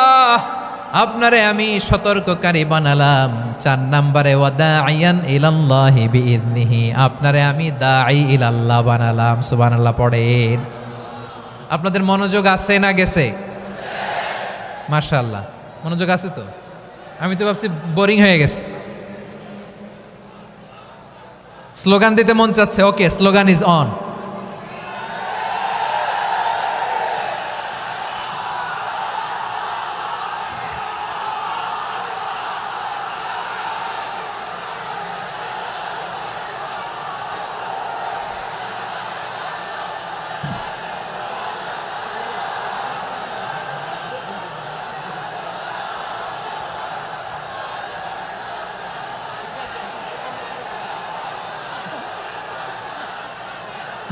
আপনারে আমি সতর্ককারী বানালাম। 4 নম্বরে ওয়াদাইয়ান ইলাল্লাহি বিইذনিহি, আপনারে আমি দাঈ ইলাল্লাহ বানালাম। সুবহানাল্লাহ পড়েন। আপনাদের মনোযোগ আছে না গেছে? মাশাআল্লাহ মনোযোগ আছে তো। আমি তো ভাবছি বোরিং হয়ে গেছে। স্লোগান দিতে মন চাচ্ছে। ওকে, স্লোগান ইজ অন।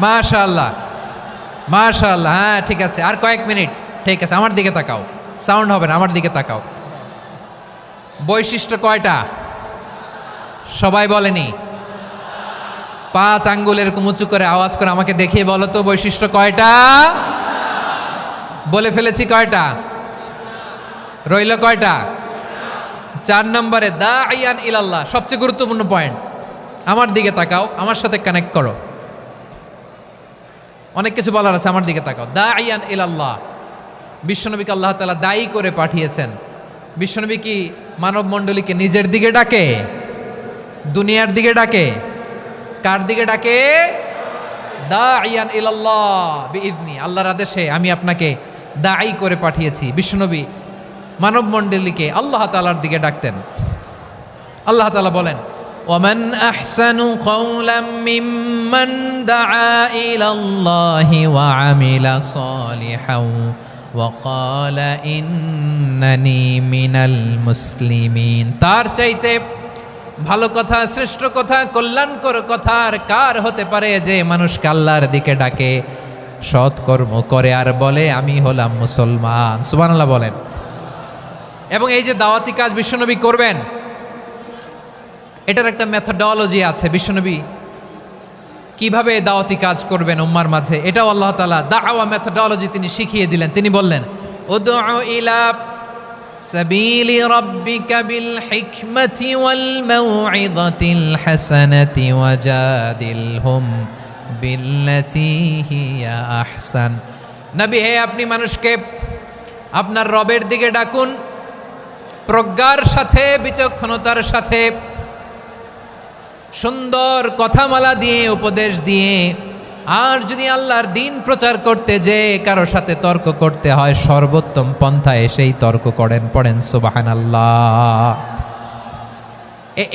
মাশাআল্লাহ মাশাআল্লাহ। হ্যাঁ ঠিক আছে, আর কয়েক মিনিট। ঠিক আছে, আমার দিকে তাকাও, সাউন্ড হবে না, আমার দিকে তাকাও। বৈশিষ্ট্য কয়টা সবাই বলেনি? 5 আঙ্গুল এরকম উঁচু করে আওয়াজ করে আমাকে দেখিয়ে বলো তো বৈশিষ্ট্য কয়টা? বলে ফেলেছি কয়টা? রইল কয়টা? 4 নম্বরে দাঈয়ান ইলাল্লাহ, সবচেয়ে গুরুত্বপূর্ণ পয়েন্ট। আমার দিকে তাকাও, আমার সাথে কানেক্ট করো। অনেক কিছু বলার আছে, আমার দিকে তাকাও। দাঈয়ান ইলাল্লাহ, বিশ্বনবীকে আল্লাহ তাআলা দায়ী করে পাঠিয়েছেন। বিশ্বনবী কি মানব মণ্ডলীকে নিজের দিকে ডাকে? দুনিয়ার দিকে ডাকে? কার দিকে ডাকে? দাঈয়ান ইলাল্লাহ বিইذনি, আল্লাহর আদেশে আমি আপনাকে দায়ী করে পাঠিয়েছি। বিশ্বনবী মানব মণ্ডলীকে আল্লাহ তাআলার দিকে ডাকতেন। আল্লাহ তাআলা বলেন, ওয়ামান আহসানু কাওলাম মিম্মান দাআ ইলাল্লাহি ওয়া আমিলা সালিহান ওয়া ক্বালা ইন্নানি মিনাল মুসলিমিন। তার চাইতে ভালো কথা, শ্রেষ্ঠ কথা, কল্যাণকর কথা আর কার হতে পারে যে মানুষকে আল্লাহর দিকে ডাকে, সৎকর্ম করে আর বলে আমি হলাম মুসলমান। সুবহানাল্লাহ বলেন। এবং এই যে দাওয়াতি কাজ বিশ্বনবী করবেন, এটার একটা মেথডোলজি আছে। বিশ্বনবী কিভাবে দাওয়াতি কাজ করবেন উম্মার মাঝে, এটাও আল্লাহ তাআলা দাওয়া মেথডোলজি তিনি শিখিয়ে দিলেন। তিনি বললেন, উদউ ইলা সাবিলি রাব্বিকা বিল হিকমাতি ওয়াল মাউইযাতিল হাসানাতি ওয়াজাদিলহুম বিল্লাতি হিয়া আহসান। নবী হে, আপনি মানুষকে আপনার রবের দিকে ডাকুন প্রজ্ঞার সাথে, বিচক্ষণতার সাথে, সুন্দর কথামালা দিয়ে, উপদেশ দিয়ে। আর যদি আল্লাহর দিন প্রচার করতে যে কারো সাথে তর্ক করতে হয়, সর্বোত্তম পন্থায় সেই তর্ক করেন। পড়েন সুবহানাল্লাহ।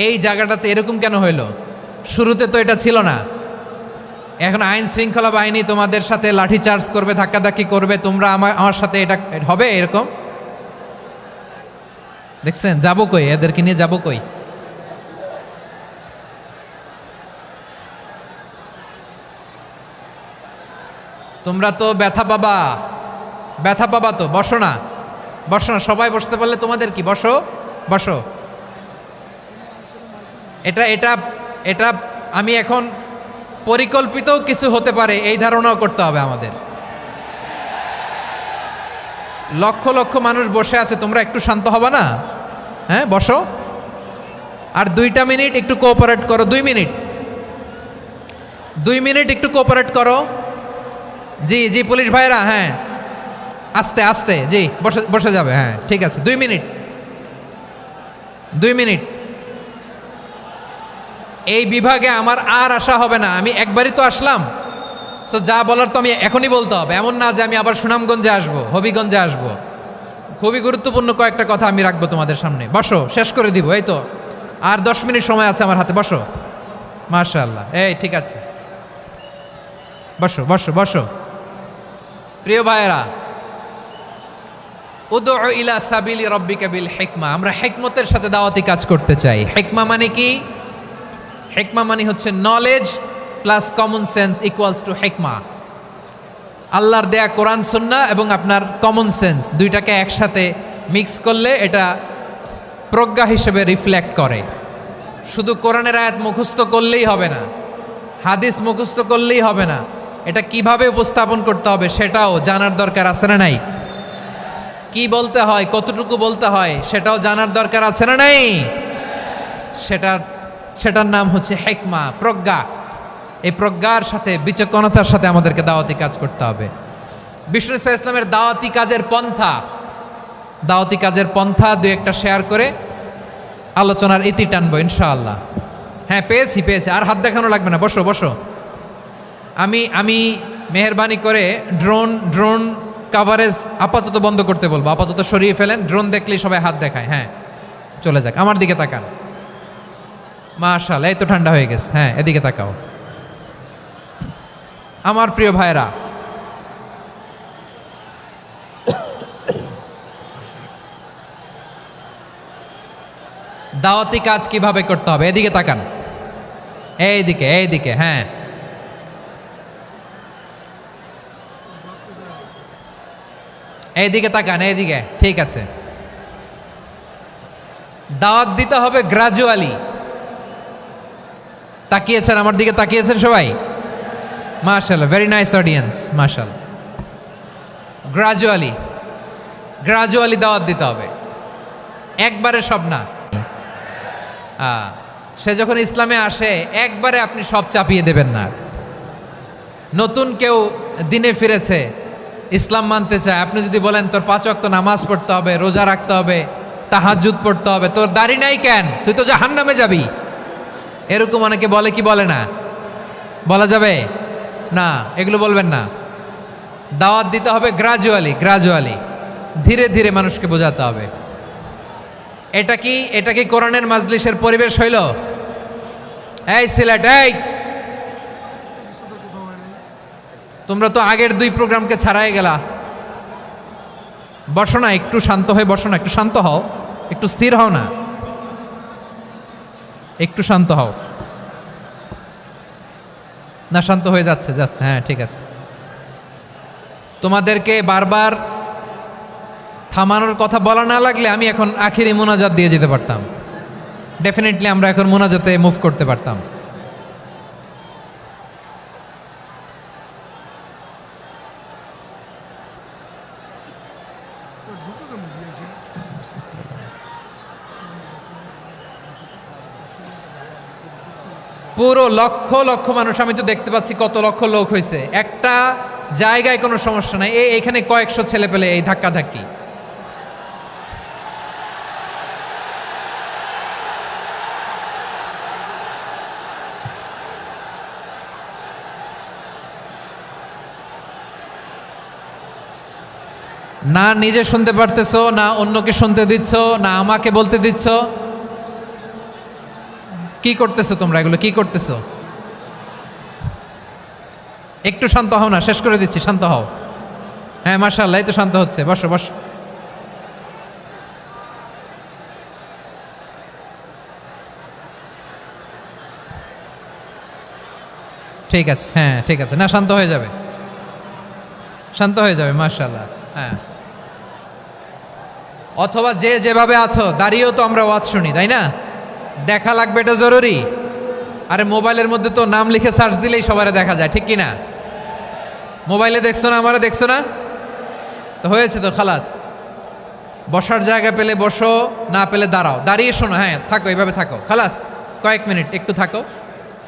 এই জায়গাটাতে এরকম কেন হইল? শুরুতে তো এটা ছিল না। এখন আইন শৃঙ্খলা বাহিনী তোমাদের সাথে লাঠি চার্জ করবে, ধাক্কাধাক্কি করবে, তোমরা আমার সাথে এটা হবে এরকম? দেখছেন যাবো কই? এদেরকে নিয়ে যাবো কই? তোমরা তো ব্যথা পাবা, ব্যথা পাবা তো। বসো না, বসো না, সবাই বসতে পারলে তোমাদের কি? বসো বসো। এটা এটা এটা আমি এখন পরিকল্পিত কিছু হতে পারে এই ধারণাও করতে হবে আমাদের। লক্ষ লক্ষ মানুষ বসে আছে, তোমরা একটু শান্ত হবা না? হ্যাঁ বসো। আর 2টা মিনিট একটু কোঅপারেট করো। 2 মিনিট, 2 মিনিট একটু কোঅপারেট করো। জি জি পুলিশ ভাইরা, হ্যাঁ আস্তে আস্তে, জি বসে বসে যাবে। হ্যাঁ ঠিক আছে, 2 মিনিট, 2 মিনিট। এই বিভাগে আমার আর আসা হবে না, আমি একবারই তো আসলাম। সো যা বলার তো আমি এখনই বলতে হবে। এমন না যে আমি আবার সুনামগঞ্জে আসবো, হবিগঞ্জে আসবো। খুবই গুরুত্বপূর্ণ কয়েকটা কথা আমি রাখবো তোমাদের সামনে। বসো, শেষ করে দিব। এই তো আর 10 মিনিট সময় আছে আমার হাতে। বসো। মাশাআল্লাহ, এই ঠিক আছে, বসো বসো বসো। প্রিয় ভাইয়েরা, উদউ ইলা সাবিলি রাব্বিকা বিল হিকমা। আমরা হিকমতের সাথে দাওয়াতি কাজ করতে চাই। হিকমা মানে কি? হিকমা মানে হচ্ছে knowledge plus common sense equals to হিকমা। আল্লাহর দেয়া কোরআন সুন্নাহ এবং আপনার কমন সেন্স, দুইটাকে একসাথে মিক্স করলে এটা প্রজ্ঞা হিসেবে রিফ্লেক্ট করে। শুধু কোরআনের আয়াত মুখস্থ করলেই হবে না, হাদিস মুখস্থ করলেই হবে না, এটা কিভাবে উপস্থাপন করতে হবে সেটাও জানার দরকার আছে না নাই? কি বলতে হয়, কতটুকু বলতে হয় সেটাও জানার দরকার আছে না নাই? সেটার নাম হচ্ছে হিকমা, প্রজ্ঞা। এই প্রজ্ঞার সাথে, বিচক্ষণতার সাথে আমাদেরকে দাওয়াতি কাজ করতে হবে। বিষ্ণু ইসলামের দাওয়াতি কাজের পন্থা 2-1টা শেয়ার করে আলোচনার ইতি টানবো ইনশাআল্লাহ। হ্যাঁ পেয়েছি। আর হাত দেখানো লাগবে না, বসো বসো। আমি মেহেরবানি করে ড্রোন কাভারেজ আপাতত বন্ধ করতে বলবো, আপাতত সরিয়ে ফেলেন। ড্রোন দেখলেই সবাই হাত দেখায়। হ্যাঁ চলে যাক, আমার দিকে তাকান। মাশাআল্লাহ, এই তো ঠান্ডা হয়ে গেছে। হ্যাঁ এদিকে তাকাও। আমার প্রিয় ভাইরা, দাওয়াতি কাজ কিভাবে করতে হবে এদিকে তাকান। এইদিকে, হ্যাঁ এইদিকে তাকান, এইদিকে, ঠিক আছে। দাওয়াত দিতে হবে গ্রাজুয়ালি। তাকিয়েছেন আমার দিকে, তাকিয়েছেন সবাই? মাশাআল্লাহ, ভেরি নাইস অডিয়েন্স, মাশাআল্লাহ। গ্রাজুয়ালি দাওয়াত দিতে হবে, একবারে সব না। সে যখন ইসলামে আসে একবারে আপনি সব চাপিয়ে দেবেন না। নতুন কেউ দিনে ফিরেছে, ইসলাম মানতে চায়, আপনি যদি বলেন তোর 5 ওয়াক্ত নামাজ পড়তে হবে, রোজা রাখতে হবে, তাহাজ্জুদ পড়তে হবে, তোর দাড়ি নাই কেন, তুই তো জাহান্নামে যাবি, এরকম অনেকে বলে কি বলে না? বলা যাবে না, এগুলো বলবেন না। দাওয়াত দিতে হবে গ্রাজুয়ালি। ধীরে ধীরে মানুষকে বোঝাতে হবে। এটা কি কোরআনের মাজলিসের পরিবেশ হইল? এই সিলেট, এই তোমরা তো আগের 2 প্রোগ্রামকে ছাড়াই গেলা। বসো না, একটু শান্ত হয়ে বসো না, একটু শান্ত হও, একটু স্থির হও না, একটু শান্ত হও না। শান্ত হয়ে যাচ্ছে, হ্যাঁ ঠিক আছে। তোমাদেরকে বারবার থামানোর কথা বলা না লাগলে আমি এখন আখিরি মোনাজাত দিয়ে যেতে পারতাম। ডেফিনেটলি আমরা এখন মোনাজাতে মুভ করতে পারতাম। পুরো লক্ষ লক্ষ মানুষ, আমি তো দেখতে পাচ্ছি কত লক্ষ লোক হয়েছে একটা জায়গায়, কোনো সমস্যা নাই। এইখানে কয়েকশো ছেলে পেলে এই ধাক্কা ধাক্কি। না নিজে শুনতে পারতেছো, না অন্যকে শুনতে দিচ্ছ, না আমাকে বলতে দিচ্ছ। কি করতেছো তোমরা? এগুলো কি করতেছো? একটু শান্ত হও না, শেষ করে দিচ্ছি, শান্ত হও। হ্যাঁ মাশাআল্লাহ, এই তো শান্ত হচ্ছে। বসো বসো। ঠিক আছে, হ্যাঁ ঠিক আছে, না শান্ত হয়ে যাবে, শান্ত হয়ে যাবে মাশাআল্লাহ। হ্যাঁ, অথবা যে যেভাবে আছো দাঁড়িয়েও তো আমরা ওয়াজ শুনি, তাই না? দেখা লাগবে, এটা জরুরি। আরে মোবাইলের মধ্যে তো নাম লিখে সার্চ দিলেই সবারে দেখা যায়, ঠিক কি না? মোবাইলে দেখছো না, আমারে দেখছো না, তো হয়েছে তো, খালাস। বসার জায়গা পেলে বসো, না পেলে দাঁড়াও, দাঁড়িয়ে শোনো। হ্যাঁ থাকো, এইভাবে থাকো, খালাস। কয়েক মিনিট একটু থাকো,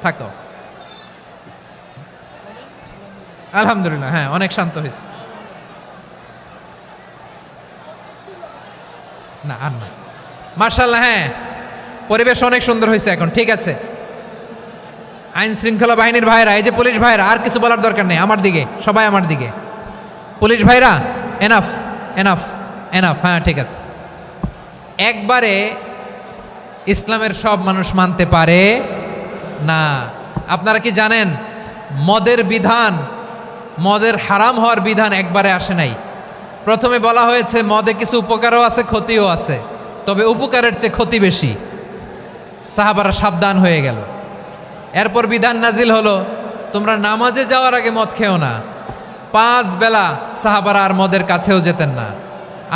থাকো। আলহামদুলিল্লাহ, হ্যাঁ অনেক শান্ত হয়েছে। না আর না, মাশাআল্লাহ, হ্যাঁ পরিবেশ অনেক সুন্দর হয়েছে এখন, ঠিক আছে। আইন শৃঙ্খলা বাহিনীর ভাইরা, এই যে পুলিশ ভাইরা, আর কিছু বলার দরকার নেই, আমার দিকে সবাই, আমার দিকে। পুলিশ ভাইরা, এনাফ এনাফ এনাফ, হ্যাঁ ঠিক আছে। একবারে ইসলামের সব মানুষ মানতে পারে না। আপনারা কি জানেন মদের বিধান, মদের হারাম হওয়ার বিধান একবারে আসে নাই। প্রথমে বলা হয়েছে মদে কিছু উপকারও আছে, ক্ষতিও আছে, তবে উপকারের চেয়ে ক্ষতি বেশি। সাহাবারা সাবধান হয়ে গেল। এরপর বিধান নাজিল হলো, তোমরা নামাজে যাওয়ার আগে মদ খেও না। 5 বেলা সাহাবারা আর মদের কাছেও যেতেন না,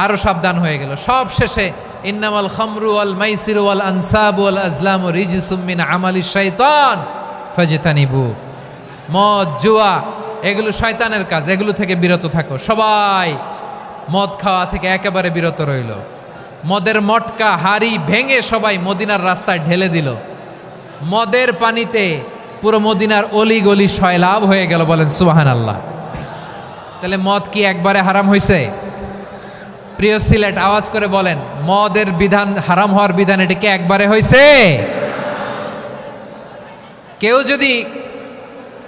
আরো সাবধান হয়ে গেল। সব শেষে ইন্নামাল খামরু ওয়াল মাইসিরু ওয়াল আনসাবু ওয়াল আজলামু রিজসুম মিন আমালিশ শাইতান ফাজতানিবু। মদ, জুয়া এগুলো শয়তানের কাজ, এগুলো থেকে বিরত থাকো। সবাই মদ খাওয়া থেকে একেবারে বিরত রইল। মদের মটকা হাড়ি ভেঙে সবাই মদিনার রাস্তায় ঢেলে দিল। মদের পানিতে পুরো মদিনার অলি গলি সয়লাভ হয়ে গেল। বলেন সুবহানাল্লাহ। তাহলে মদ কি একবারে হারাম হয়েছে? প্রিয় সিলেট, আওয়াজ করে বলেন, মদের বিধান, হারাম হওয়ার বিধান, এটা কি একবারে হয়েছে?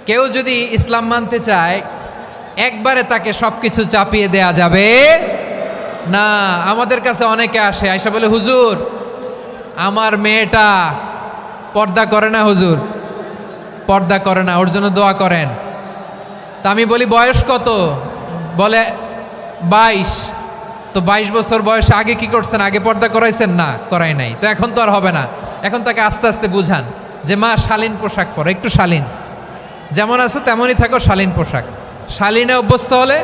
কেউ যদি ইসলাম মানতে চায়, একবারে তাকে সবকিছু চাপিয়ে দেয়া যাবে না। আমাদের কাছে অনেকে আসে, আয়সা বলে, হুজুর আমার মেয়েটা পর্দা করে না, হুজুর পর্দা করে না, ওর জন্য দোয়া করেন। তা আমি বলি বয়স কত? বলে 22। তো 22 বছর বয়সে আগে কি করছেন? আগে পর্দা করাইছেন? না, করাই নাই। তো এখন তো আর হবে না। এখন তাকে আস্তে আস্তে বুঝান যে মা শালীন পোশাক পরো, একটু শালীন, যেমন আছে তেমনই থাকো, শালীন পোশাক। শালীনে অভ্যস্ত হলে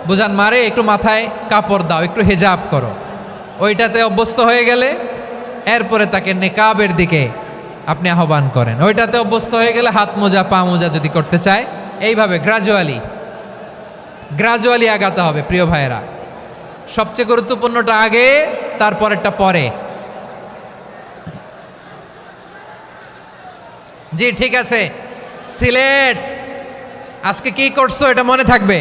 বুঝান, মারে একটু মাথায় কাপড় দাও, একটু হেজাব করো। ওইটাতে অভ্যস্ত হয়ে গেলে এরপরে তাকে নেকাবের দিকে আপনি আহ্বান করেন। ওইটাতে অভ্যস্ত হয়ে গেলে হাত মোজা, পা মোজা যদি করতে চায়, এইভাবে গ্রাজুয়ালি আগাতে হবে। প্রিয় ভাইয়েরা, সবচেয়ে গুরুত্বপূর্ণটা আগে, তারপরেরটা পরে। জি ঠিক আছে। সিলেট আজকে কি করছো এটা মনে থাকবে।